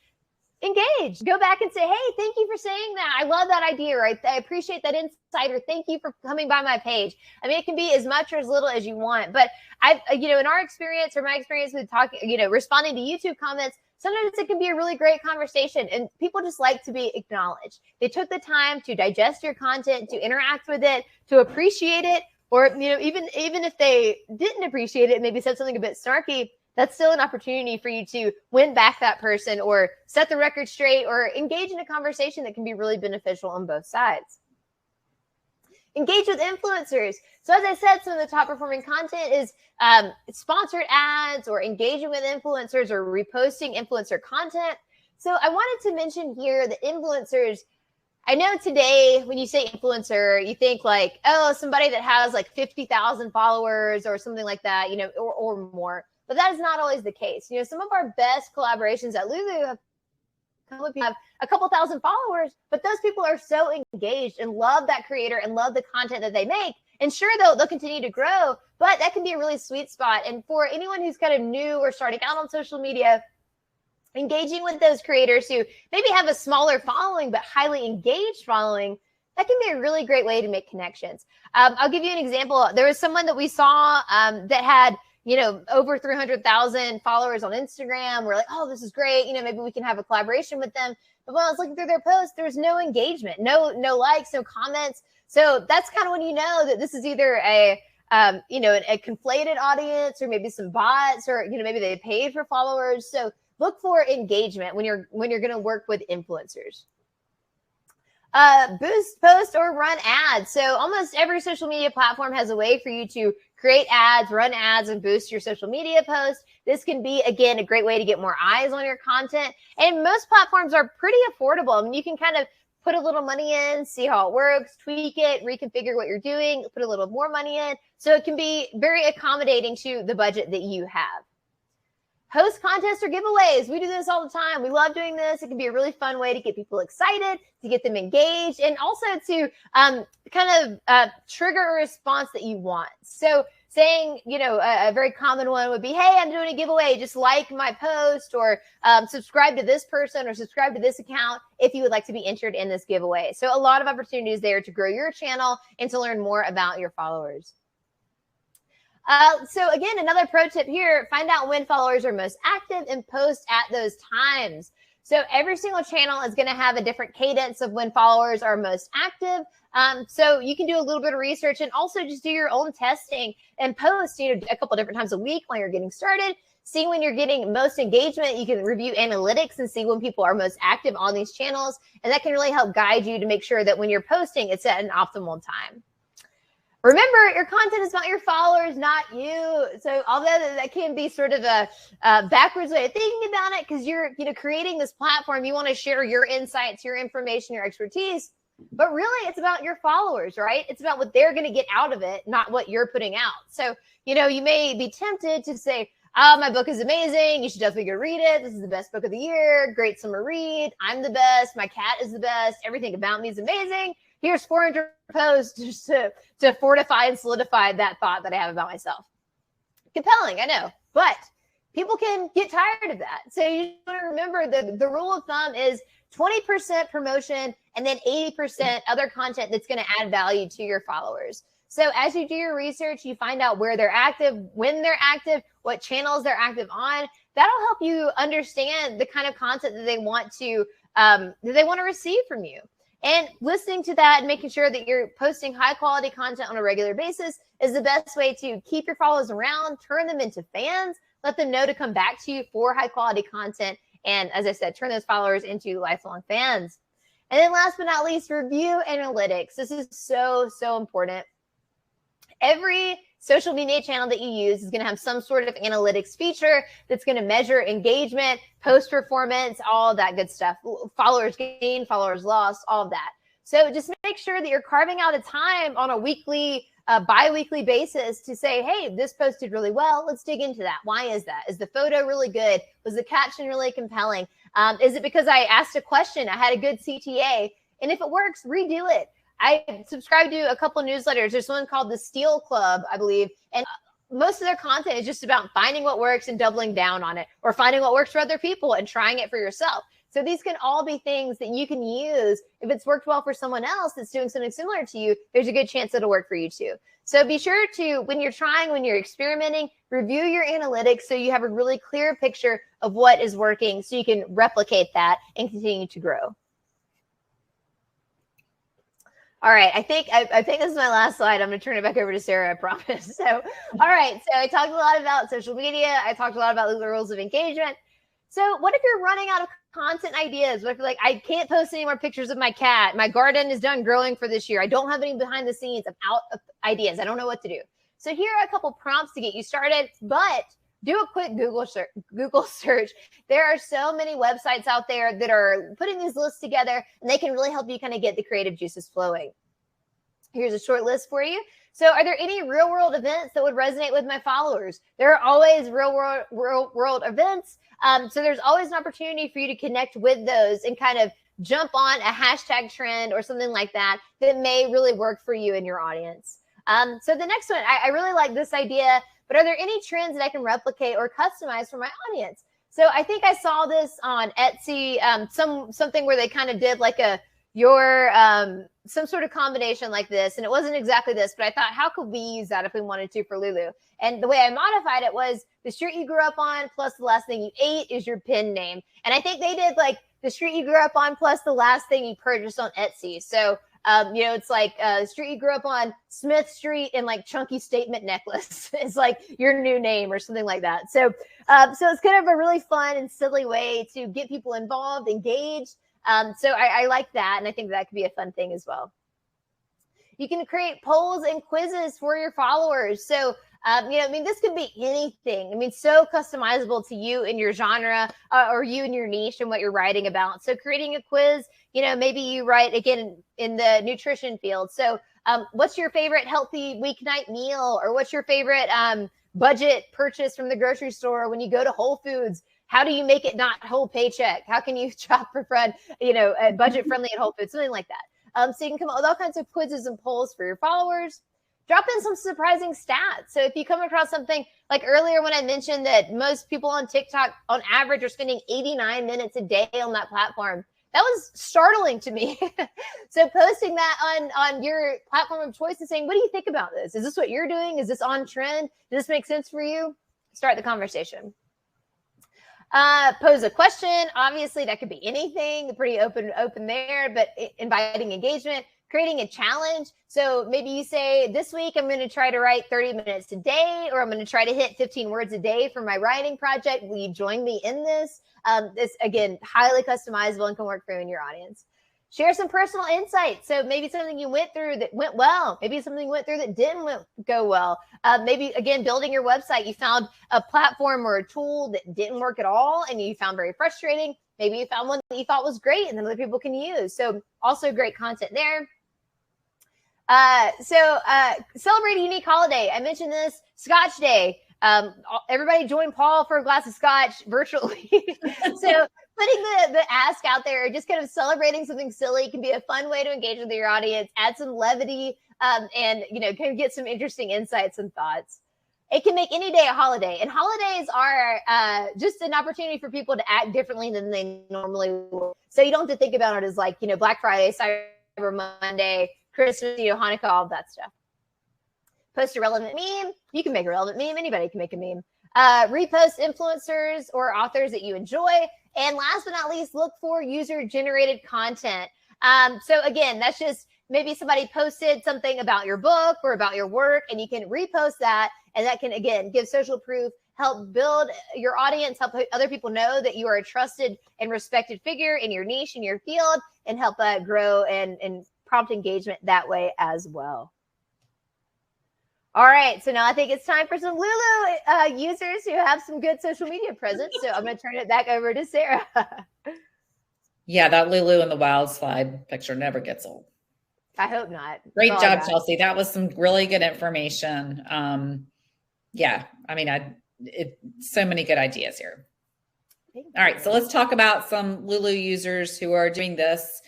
Speaker 1: Engage. Go back and say, hey, thank you for saying that. I love that idea, right? I appreciate that insight, or thank you for coming by my page. I mean, it can be as much or as little as you want, but in our experience, or my experience with talking, responding to YouTube comments, sometimes it can be a really great conversation, and people just like to be acknowledged. They took the time to digest your content, to interact with it, to appreciate it, or, even if they didn't appreciate it, maybe said something a bit snarky, that's still an opportunity for you to win back that person, or set the record straight, or engage in a conversation that can be really beneficial on both sides. Engage with influencers. So as I said, some of the top performing content is sponsored ads, or engaging with influencers, or reposting influencer content. So I wanted to mention here that influencers, I know today when you say influencer, you think like, oh, somebody that has like 50,000 followers or something like that, or more. But that is not always the case. Some of our best collaborations at Lulu have have a couple thousand followers, but those people are so engaged and love that creator and love the content that they make. And sure, they'll continue to grow, but that can be a really sweet spot. And for anyone who's kind of new or starting out on social media, engaging with those creators who maybe have a smaller following, but highly engaged following, that can be a really great way to make connections. I'll give you an example. There was someone that we saw that had, over 300,000 followers on Instagram. We're like, oh, this is great. Maybe we can have a collaboration with them. But when I was looking through their posts, there was no engagement, no likes, no comments. So that's kind of when you know that this is either a conflated audience, or maybe some bots, or, maybe they paid for followers. So look for engagement when you're going to work with influencers. Boost, post, or run ads. So almost every social media platform has a way for you to create ads, run ads, and boost your social media posts. This can be, again, a great way to get more eyes on your content. And most platforms are pretty affordable. I mean, you can kind of put a little money in, see how it works, tweak it, reconfigure what you're doing, put a little more money in. So it can be very accommodating to the budget that you have. Host contests or giveaways. We do this all the time. We love doing this. It can be a really fun way to get people excited, to get them engaged, and also to trigger a response that you want. So saying, a very common one would be, hey, I'm doing a giveaway. Just like my post, or subscribe to this person, or subscribe to this account if you would like to be entered in this giveaway. So a lot of opportunities there to grow your channel and to learn more about your followers. So again, another pro tip here, find out when followers are most active and post at those times. So every single channel is going to have a different cadence of when followers are most active. So you can do a little bit of research and also just do your own testing and post, a couple different times a week when you're getting started. See when you're getting most engagement. You can review analytics and see when people are most active on these channels. And that can really help guide you to make sure that when you're posting, it's at an optimal time. Remember, your content is about your followers, not you. So although that can be sort of a backwards way of thinking about it, because you're creating this platform, you want to share your insights, your information, your expertise. But really, it's about your followers, right? It's about what they're going to get out of it, not what you're putting out. So, you may be tempted to say, oh, my book is amazing. You should definitely go read it. This is the best book of the year. Great summer read. I'm the best. My cat is the best. Everything about me is amazing. Here's 400 posts just to fortify and solidify that thought that I have about myself. Compelling, I know, but people can get tired of that. So you want to remember the rule of thumb is 20% promotion and then 80% other content that's going to add value to your followers. So as you do your research, you find out where they're active, when they're active, what channels they're active on. That'll help you understand the kind of content that they want to receive from you. And listening to that and making sure that you're posting high quality content on a regular basis is the best way to keep your followers around, turn them into fans, let them know to come back to you for high quality content. And as I said, turn those followers into lifelong fans. And then last but not least, review analytics. This is so, so important. Every social media channel that you use is going to have some sort of analytics feature that's going to measure engagement, post performance, all of that good stuff, followers gained, followers lost, all of that. So just make sure that you're carving out a time on a weekly, bi-weekly basis to say, hey, this post did really well. Let's dig into that. Why is that? Is the photo really good? Was the caption really compelling? Is it because I asked a question? I had a good CTA. And if it works, redo it. I subscribe to a couple of newsletters. There's one called the Steel Club, I believe. And most of their content is just about finding what works and doubling down on it, or finding what works for other people and trying it for yourself. So these can all be things that you can use. If it's worked well for someone else that's doing something similar to you, there's a good chance it'll work for you too. So be sure to, when you're experimenting, review your analytics so you have a really clear picture of what is working so you can replicate that and continue to grow. All right, I think this is my last slide. I'm going to turn it back over to Sarah, I promise. So, all right, so I talked a lot about social media. I talked a lot about the rules of engagement. So what if you're running out of content ideas? What if you're like, I can't post any more pictures of my cat. My garden is done growing for this year. I don't have any behind the scenes. I'm out of ideas. I don't know what to do. So here are a couple prompts to get you started, but do a quick Google search. There are so many websites out there that are putting these lists together, and they can really help you kind of get the creative juices flowing. Here's a short list for you. So are there any real world events that would resonate with my followers? There are always real world events. So there's always an opportunity for you to connect with those and kind of jump on a hashtag trend or something like that may really work for you and your audience. So the next one, I really like this idea, but are there any trends that I can replicate or customize for my audience? So I think I saw this on Etsy, something where they kind of did like some sort of combination like this. And it wasn't exactly this, but I thought, how could we use that if we wanted to for Lulu? And the way I modified it was the street you grew up on plus the last thing you ate is your pin name. And I think they did like the street you grew up on plus the last thing you purchased on Etsy. So, it's like the street you grew up on, Smith Street, and like chunky statement necklace is like your new name or something like that. So it's kind of a really fun and silly way to get people involved, engaged. So I like that. And I think that could be a fun thing as well. You can create polls and quizzes for your followers. So, this could be anything. So customizable to you and your genre or you and your niche and what you're writing about. So creating a quiz, maybe you write again in the nutrition field. So what's your favorite healthy weeknight meal, or what's your favorite budget purchase from the grocery store when you go to Whole Foods? How do you make it not whole paycheck? How can you shop for fun, budget friendly at Whole Foods, something like that. So you can come up with all kinds of quizzes and polls for your followers. Drop in some surprising stats. So if you come across something like earlier when I mentioned that most people on TikTok on average are spending 89 minutes a day on that platform, that was startling to me. So posting that on your platform of choice and saying, what do you think about this? Is this what you're doing? Is this on trend? Does this make sense for you? Start the conversation. Pose a question. Obviously, that could be anything. Pretty open there, but inviting engagement. Creating a challenge. So maybe you say, this week I'm going to try to write 30 minutes a day, or I'm going to try to hit 15 words a day for my writing project. Will you join me in this? This, again, highly customizable and can work for you and your audience. Share some personal insights. So maybe something you went through that went well. Maybe something you went through that didn't go well. Maybe, again, building your website. You found a platform or a tool that didn't work at all and you found very frustrating. Maybe you found one that you thought was great and then other people can use. So also great content there. Celebrate a unique holiday. I mentioned this, Scotch Day. Everybody join Paul for a glass of scotch virtually. So putting the ask out there, just kind of celebrating something silly can be a fun way to engage with your audience, add some levity, and, kind of get some interesting insights and thoughts. It can make any day a holiday. And holidays are just an opportunity for people to act differently than they normally would. So you don't have to think about it as like, Black Friday, Cyber Monday, Christmas, Hanukkah, all of that stuff. Post a relevant meme. You can make a relevant meme. Anybody can make a meme. Repost influencers or authors that you enjoy. And last but not least, look for user-generated content. So again, that's just maybe somebody posted something about your book or about your work, and you can repost that. And that can, again, give social proof, help build your audience, help other people know that you are a trusted and respected figure in your niche, in your field, and help grow and prompt engagement that way as well. All right, so now I think it's time for some Lulu users who have some good social media presence. So I'm going to turn it back over to Sarah.
Speaker 2: Yeah, that Lulu in the wild slide picture never gets old.
Speaker 1: I hope not.
Speaker 2: Great job, Chelsea. That was some really good information. So many good ideas here. All right, so let's talk about some Lulu users who are doing this.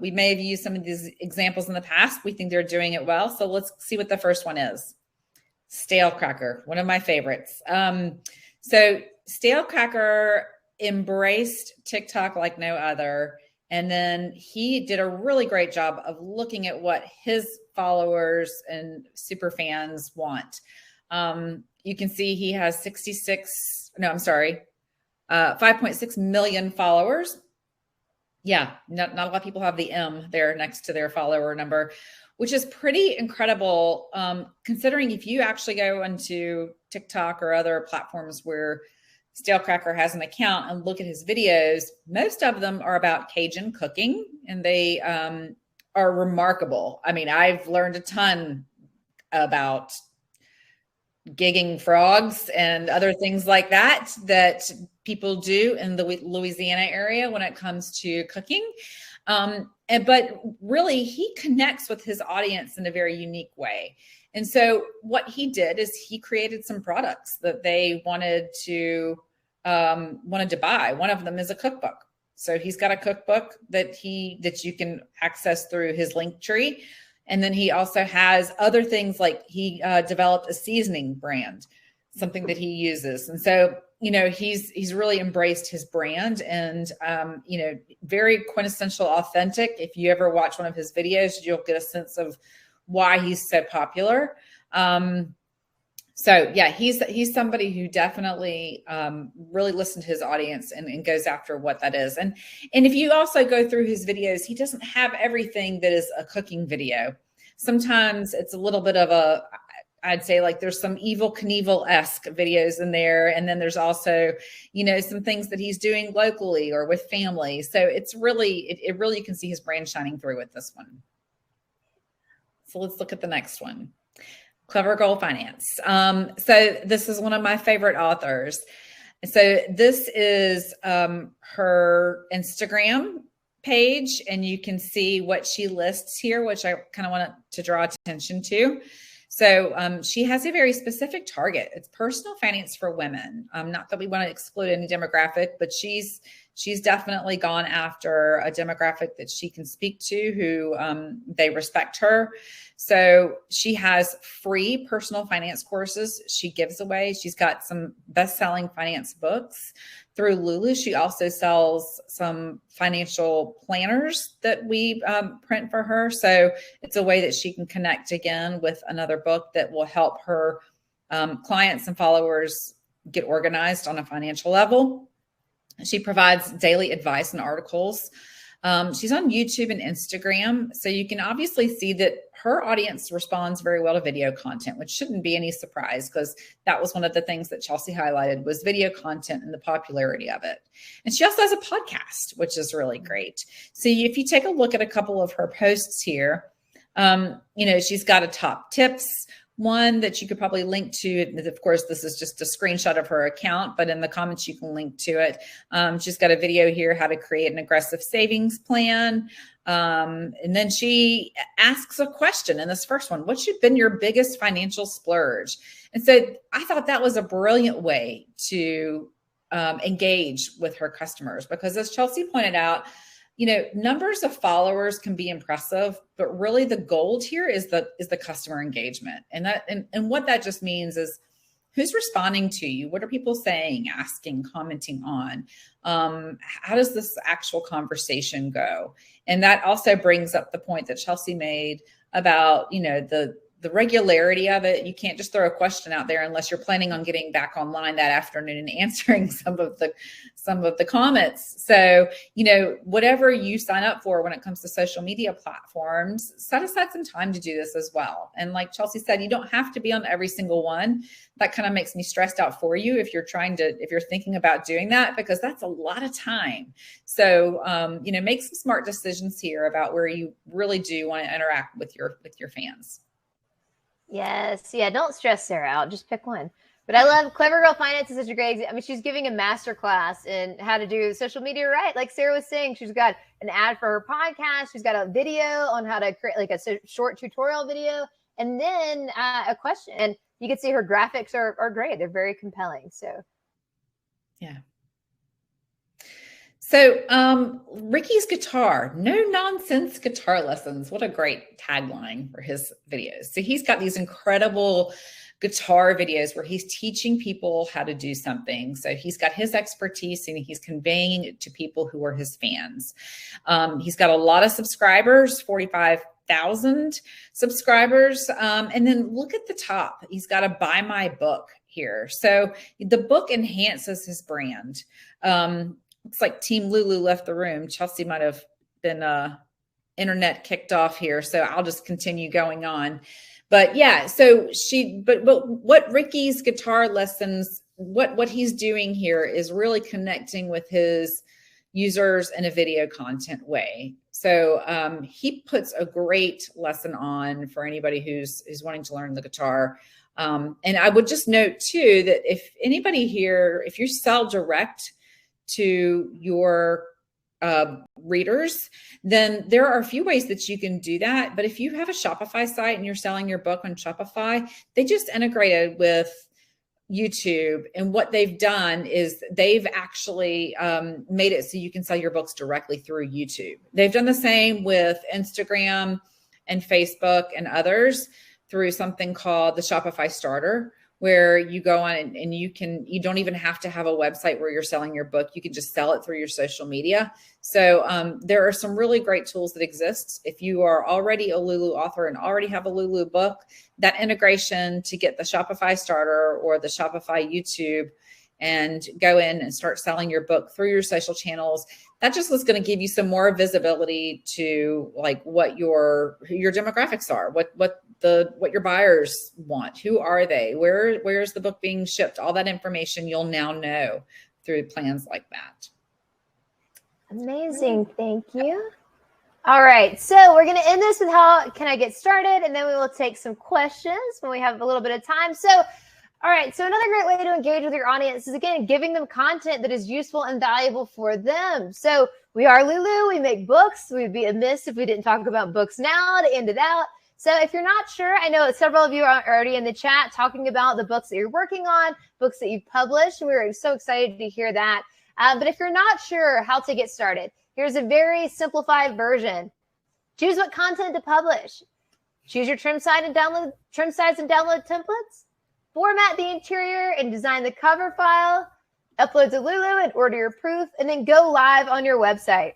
Speaker 2: We may have used some of these examples in the past. We think they're doing it well. So let's see what the first one is. Stale Cracker, one of my favorites. So Stale Cracker embraced TikTok like no other. And then he did a really great job of looking at what his followers and super fans want. You can see he has 5.6 million followers. Yeah, not a lot of people have the M there next to their follower number, which is pretty incredible, considering if you actually go into TikTok or other platforms where Stale Cracker has an account and look at his videos, most of them are about Cajun cooking, and they are remarkable. I mean, I've learned a ton about gigging frogs and other things like that people do in the Louisiana area when it comes to cooking. And But really, he connects with his audience in a very unique way. And so what he did is he created some products that they wanted to buy. One of them is a cookbook. So he's got a cookbook that you can access through his link tree. And then he also has other things, like he developed a seasoning brand, something that he uses. And so, he's really embraced his brand, and, very quintessential, authentic. If you ever watch one of his videos, you'll get a sense of why he's so popular. So yeah, he's somebody who definitely really listened to his audience and goes after what that is. And if you also go through his videos, he doesn't have everything that is a cooking video. Sometimes it's a little bit of I'd say, like, there's some Evel Knievel-esque videos in there. And then there's also, some things that he's doing locally or with family. So it's really, it really, you can see his brand shining through with this one. So let's look at the next one. Clever Girl Finance. So this is one of my favorite authors. So this is her Instagram page, and you can see what she lists here, which I kind of want to draw attention to. So she has a very specific target. It's personal finance for women. Not that we want to exclude any demographic, but she's definitely gone after a demographic that she can speak to, who they respect her. So she has free personal finance courses she gives away. She's got some best-selling finance books through Lulu. She also sells some financial planners that we print for her. So it's a way that she can connect again with another book that will help her clients and followers get organized on a financial level. She provides daily advice and articles. She's on YouTube and Instagram. So you can obviously see that her audience responds very well to video content, which shouldn't be any surprise, because that was one of the things that Chelsea highlighted, was video content and the popularity of it. And she also has a podcast, which is really great. So if you take a look at a couple of her posts here, she's got a top tips one that you could probably link to. Of course, this is just a screenshot of her account, but in the comments, you can link to it. She's got a video here, how to create an aggressive savings plan. And then she asks a question in this first one: what's been your biggest financial splurge? And so I thought that was a brilliant way to engage with her customers, because as Chelsea pointed out, numbers of followers can be impressive, but really the gold here is the customer engagement. And what that just means is, who's responding to you? What are people saying, asking, commenting on? How does this actual conversation go? And that also brings up the point that Chelsea made about, the regularity of it. You can't just throw a question out there unless you're planning on getting back online that afternoon and answering some of the comments. So, whatever you sign up for when it comes to social media platforms, set aside some time to do this as well. And like Chelsea said, you don't have to be on every single one. That kind of makes me stressed out for you if you're thinking about doing that, because that's a lot of time. So, make some smart decisions here about where you really do want to interact with your fans.
Speaker 1: Yes. Yeah. Don't stress Sarah out. Just pick one. But I love Clever Girl Finance is such a great example. I mean, she's giving a master class in how to do social media right. Like Sarah was saying, she's got an ad for her podcast. She's got a video on how to create like a short tutorial video, and then a question. And you can see her graphics are great. They're very compelling. So,
Speaker 2: yeah. So Ricky's Guitar, no nonsense guitar lessons. What a great tagline for his videos. So he's got these incredible guitar videos where he's teaching people how to do something. So he's got his expertise and he's conveying it to people who are his fans. He's got a lot of subscribers, 45,000 subscribers. And then look at the top. He's got a buy my book here. So the book enhances his brand. Looks like Team Lulu left the room. Chelsea might have been internet kicked off here, so I'll just continue going on. But yeah, so but what Ricky's guitar lessons, what he's doing here is really connecting with his users in a video content way. So he puts a great lesson on for anybody who's wanting to learn the guitar. And I would just note too that if anybody here, if you sell direct to your readers, then there are a few ways that you can do that. But if you have a Shopify site and you're selling your book on Shopify, they just integrated with YouTube. And what they've done is they've actually made it so you can sell your books directly through YouTube. They've done the same with Instagram and Facebook and others through something called the Shopify Starter, where you go on and you don't even have to have a website where you're selling your book. You can just sell it through your social media. So there are some really great tools that exist. If you are already a Lulu author and already have a Lulu book, that integration to get the Shopify Starter or the Shopify YouTube and go in and start selling your book through your social channels, that just was going to give you some more visibility to like what who your demographics are, what your buyers want, who are they, where's the book being shipped, all that information you'll now know through plans like that.
Speaker 1: Amazing. Thank you. All right. So we're going to end this with how can I get started? And then we will take some questions when we have a little bit of time. So, all right. So another great way to engage with your audience is, again, giving them content that is useful and valuable for them. So we are Lulu. We make books. We'd be amiss if we didn't talk about books now to end it out. So if you're not sure, I know several of you are already in the chat talking about the books that you're working on, books that you've published. And we're so excited to hear that. But if you're not sure how to get started, here's a very simplified version. Choose what content to publish. Choose your trim size and download templates. Format the interior and design the cover file. Upload to Lulu and order your proof, and then go live on your website.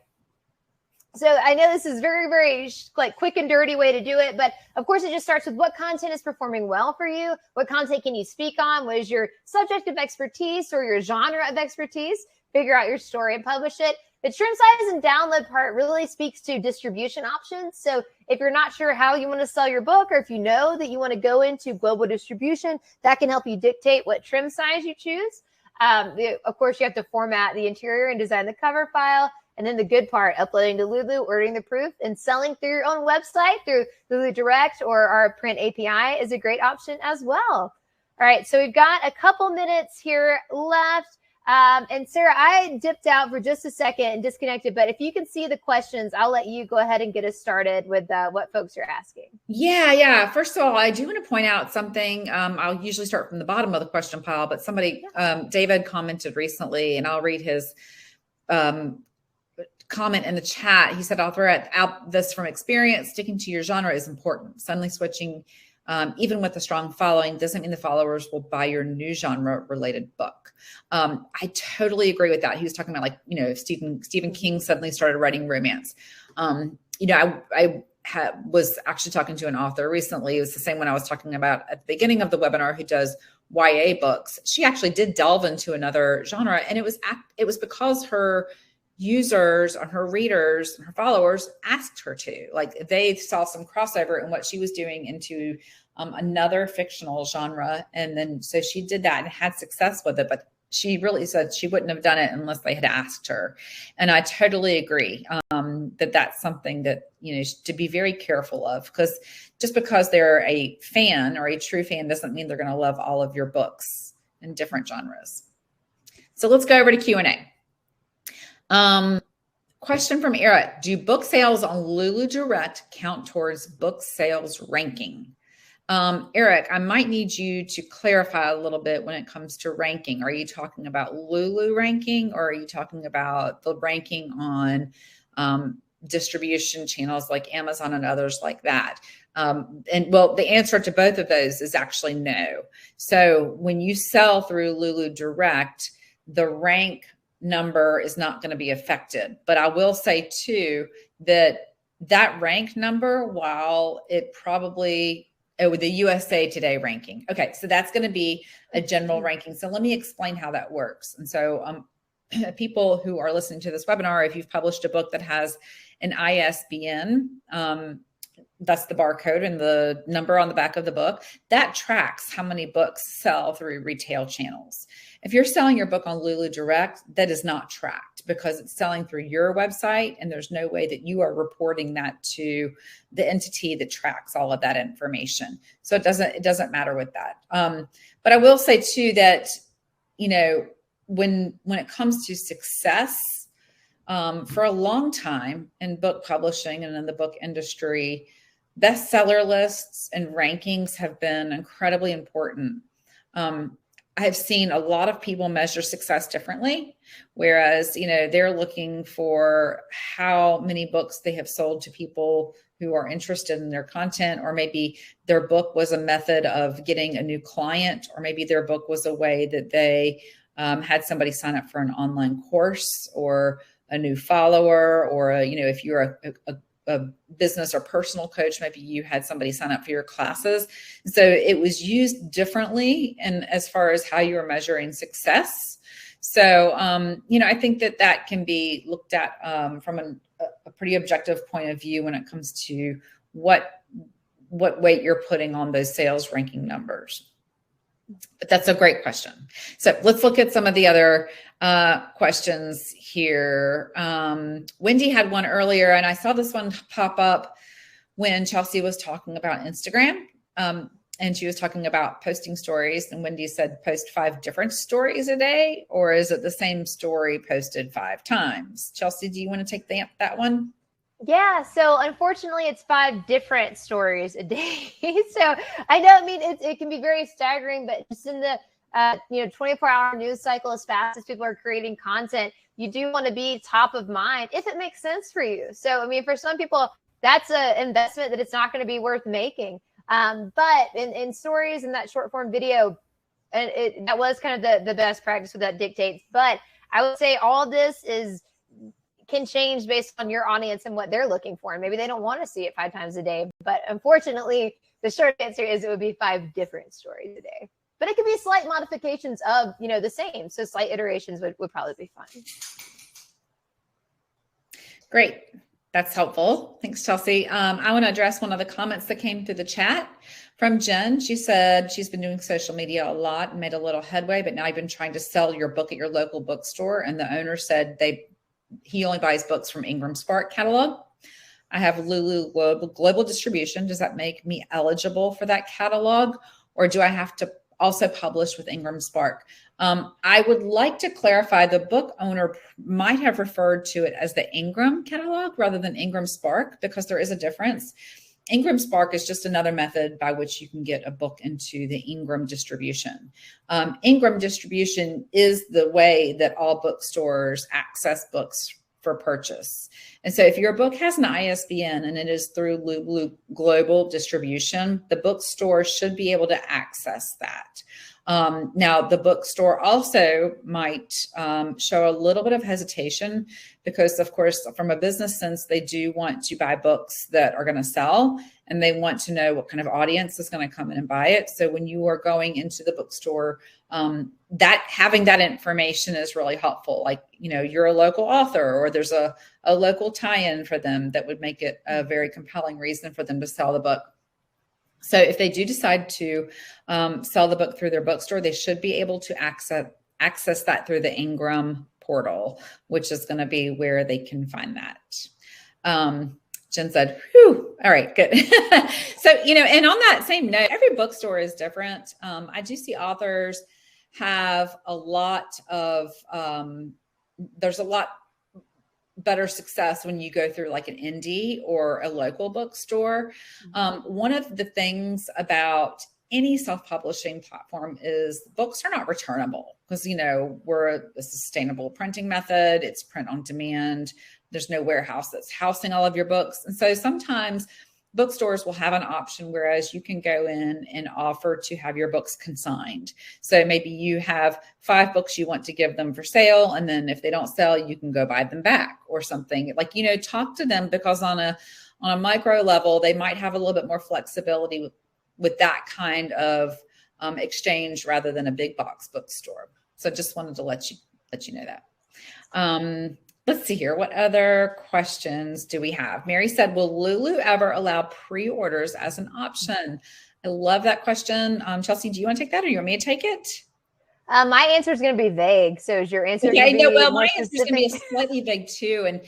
Speaker 1: So I know this is very, very like quick and dirty way to do it, but of course it just starts with what content is performing well for you. What content can you speak on? What is your subject of expertise or your genre of expertise? Figure out your story and publish it. The trim size and download part really speaks to distribution options. So if you're not sure how you want to sell your book, or if you know that you want to go into global distribution, that can help you dictate what trim size you choose. Of course, you have to format the interior and design the cover file. And then the good part, uploading to Lulu, ordering the proof, and selling through your own website through Lulu Direct or our print API is a great option as well. All right, so we've got a couple minutes here left. And Sarah, I dipped out for just a second and disconnected, but if you can see the questions, I'll let you go ahead and get us started with what folks are asking.
Speaker 2: Yeah. First of all, I do want to point out something. I'll usually start from the bottom of the question pile, but somebody, David commented recently, and I'll read his comment in the chat. He said, I'll throw out this from experience. Sticking to your genre is important. Suddenly switching, even with a strong following, doesn't mean the followers will buy your new genre related book. I totally agree with that. He was talking about, like, if Stephen King suddenly started writing romance. I was actually talking to an author recently. It was the same one I was talking about at the beginning of the webinar, who does YA books. She actually did delve into another genre, and it was because her users and her readers and her followers asked her to. Like, they saw some crossover in what she was doing into another fictional genre. And then so she did that and had success with it. But she really said she wouldn't have done it unless they had asked her. And I totally agree that that's something that, to be very careful of, because just because they're a fan or a true fan doesn't mean they're going to love all of your books in different genres. So let's go over to Q&A. Question from Eric. Do book sales on Lulu Direct count towards book sales ranking? Eric, I might need you to clarify a little bit when it comes to ranking. Are you talking about Lulu ranking, or are you talking about the ranking on distribution channels like Amazon and others like that? The answer to both of those is actually no. So when you sell through Lulu Direct, the rank number is not going to be affected. But I will say too that rank number, while it probably the USA Today ranking. Okay, so that's going to be a general ranking. So let me explain how that works. And so people who are listening to this webinar, if you've published a book that has an ISBN, that's the barcode and the number on the back of the book, that tracks how many books sell through retail channels. If you're selling your book on Lulu Direct, that is not tracked because it's selling through your website, and there's no way that you are reporting that to the entity that tracks all of that information. So it doesn't matter with that. But I will say too that, when it comes to success, For a long time in book publishing and in the book industry, bestseller lists and rankings have been incredibly important. I've seen a lot of people measure success differently, whereas, they're looking for how many books they have sold to people who are interested in their content, or maybe their book was a method of getting a new client, or maybe their book was a way that they had somebody sign up for an online course or a new follower, or if you're a business or personal coach, maybe you had somebody sign up for your classes. So it was used differently, and as far as how you were measuring success. So, I think that can be looked at from a pretty objective point of view when it comes to what weight you're putting on those sales ranking numbers. But that's a great question. So let's look at some of the other questions here. Wendy had one earlier, and I saw this one pop up when Chelsea was talking about Instagram. And she was talking about posting stories, and Wendy said, post 5 different stories a day, or is it the same story posted 5 times? Chelsea, do you want to take that one?
Speaker 1: Yeah, so unfortunately, it's 5 different stories a day. So I know, it can be very staggering, but just in the 24-hour news cycle, as fast as people are creating content, you do want to be top of mind if it makes sense for you. So, for some people, that's an investment that it's not going to be worth making. But in stories and that short form video, and that was kind of the best practice with that dictates. But I would say all this can change based on your audience and what they're looking for. And maybe they don't want to see it 5 times a day. But unfortunately, the short answer is it would be 5 different stories a day. But it could be slight modifications of, the same. So slight iterations would probably be fine.
Speaker 2: Great. That's helpful. Thanks, Chelsea. I want to address one of the comments that came through the chat from Jen. She said she's been doing social media a lot and made a little headway, but now you've been trying to sell your book at your local bookstore. And the owner said he only buys books from Ingram Spark catalog. I have Lulu global distribution. Does that make me eligible for that catalog? Or do I have to also publish with Ingram Spark? I would like to clarify, the book owner might have referred to it as the Ingram catalog rather than Ingram Spark, because there is a difference. Ingram Spark is just another method by which you can get a book into the Ingram distribution. Ingram distribution is the way that all bookstores access books for purchase. And so if your book has an ISBN and it is through Lulu Global Distribution, the bookstore should be able to access that. Now, the bookstore also might show a little bit of hesitation because, of course, from a business sense, they do want to buy books that are going to sell, and they want to know what kind of audience is going to come in and buy it. So when you are going into the bookstore, that having that information is really helpful. Like, you're a local author, or there's a local tie-in for them that would make it a very compelling reason for them to sell the book. So if they do decide to sell the book through their bookstore, they should be able to access that through the Ingram portal, which is going to be where they can find that. Jen said, whew, all right, good. So, and on that same note, every bookstore is different. I do see authors have a lot of, there's a lot better success when you go through like an indie or a local bookstore. One of the things about any self-publishing platform is books are not returnable because, we're a sustainable printing method. It's print on demand. There's no warehouse that's housing all of your books. And so sometimes bookstores will have an option, whereas you can go in and offer to have your books consigned. So maybe you have 5 books you want to give them for sale. And then if they don't sell, you can go buy them back or something. Like, talk to them, because on a micro level, they might have a little bit more flexibility with that kind of exchange rather than a big box bookstore. So just wanted to let you know that. Let's see here. What other questions do we have? Mary said, will Lulu ever allow pre-orders as an option? I love that question. Chelsea, do you want to take that, or you want me to take it?
Speaker 1: My answer is going to be vague. So is your answer?
Speaker 2: Okay, no, well, my answer is going to be slightly vague too. And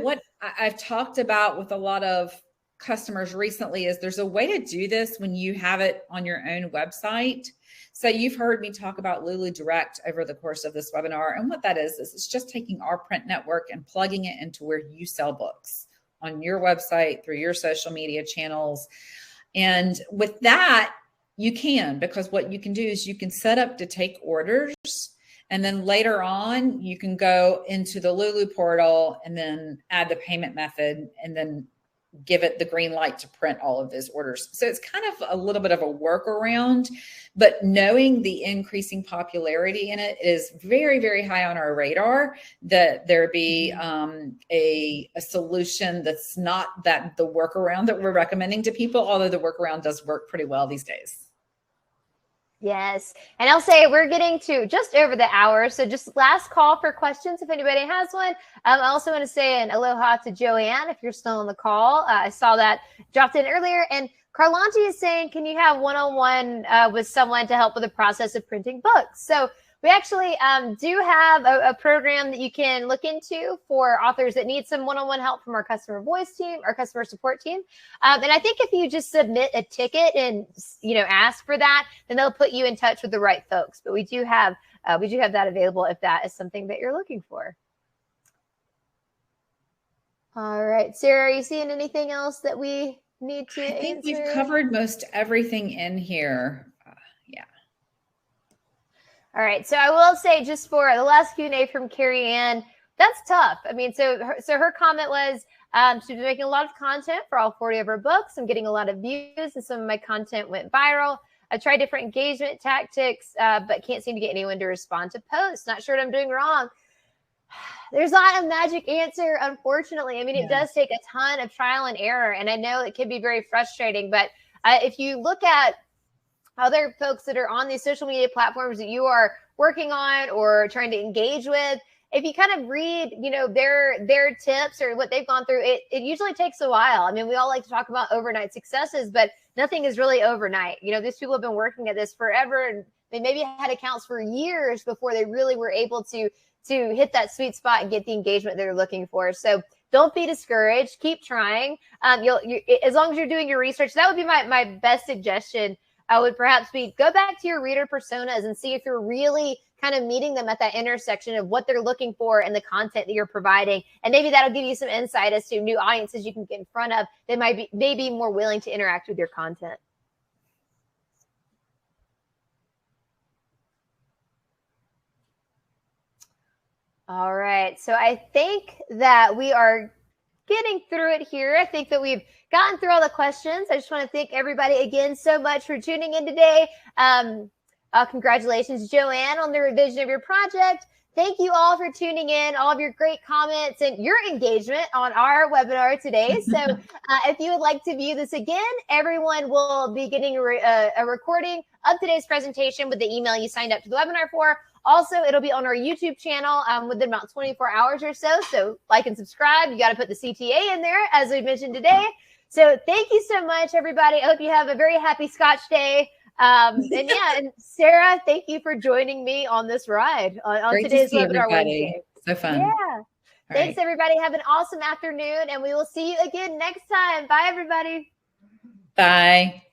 Speaker 2: what I've talked about with a lot of customers recently is there's a way to do this when you have it on your own website. So you've heard me talk about Lulu Direct over the course of this webinar. And what that is it's just taking our print network and plugging it into where you sell books on your website through your social media channels. And with that, you can, because what you can do is you can set up to take orders. And then later on, you can go into the Lulu portal and then add the payment method and then give it the green light to print all of those orders. So it's kind of a little bit of a workaround, but knowing the increasing popularity in it is very, very high on our radar, that there be a solution that's not that the workaround that we're recommending to people, although the workaround does work pretty well these days.
Speaker 1: Yes. And I'll say we're getting to just over the hour. So just last call for questions if anybody has one. I also want to say an aloha to Joanne if you're still on the call. I saw that dropped in earlier. And Carlanti is saying, can you have one-on-one with someone to help with the process of printing books? So we actually do have a program that you can look into for authors that need some one-on-one help from our customer voice team, our customer support team. And I think if you just submit a ticket and, ask for that, then they'll put you in touch with the right folks. But we do have that available if that is something that you're looking for. All right, Sarah, are you seeing anything else that we need to answer?
Speaker 2: I think we've covered most everything in here. Yeah.
Speaker 1: All right. So I will say, just for the last Q&A from Carrie Ann, that's tough. I mean, so her comment was she was making a lot of content for all 40 of her books. I'm getting a lot of views and some of my content went viral. I tried different engagement tactics, but can't seem to get anyone to respond to posts. Not sure what I'm doing wrong. There's not a magic answer, unfortunately. I mean, it does take a ton of trial and error, and I know it can be very frustrating, but if you look at other folks that are on these social media platforms that you are working on or trying to engage with, if you kind of read, their tips or what they've gone through, it usually takes a while. I mean, we all like to talk about overnight successes, but nothing is really overnight. These people have been working at this forever, and they maybe had accounts for years before they really were able to hit that sweet spot and get the engagement they're looking for. So don't be discouraged. Keep trying. As long as you're doing your research, that would be my best suggestion. Would perhaps be go back to your reader personas and see if you're really kind of meeting them at that intersection of what they're looking for and the content that you're providing. And maybe that'll give you some insight as to new audiences you can get in front of that may be more willing to interact with your content. All right. So I think that we are getting through it here. I think that we've gotten through all the questions. I just want to thank everybody again so much for tuning in today. Congratulations, Joanne, on the revision of your project. Thank you all for tuning in, all of your great comments and your engagement on our webinar today. So if you would like to view this again, everyone will be getting a recording of today's presentation with the email you signed up to the webinar for. Also, it'll be on our YouTube channel within about 24 hours or so. So like and subscribe. You got to put the CTA in there, as we mentioned today. So thank you so much, everybody. I hope you have a very happy Scotch day. And Sarah, thank you for joining me on this ride on today's webinar Wednesday.
Speaker 2: So fun.
Speaker 1: Yeah. Thanks, everybody. Have an awesome afternoon, and we will see you again next time. Bye, everybody.
Speaker 2: Bye.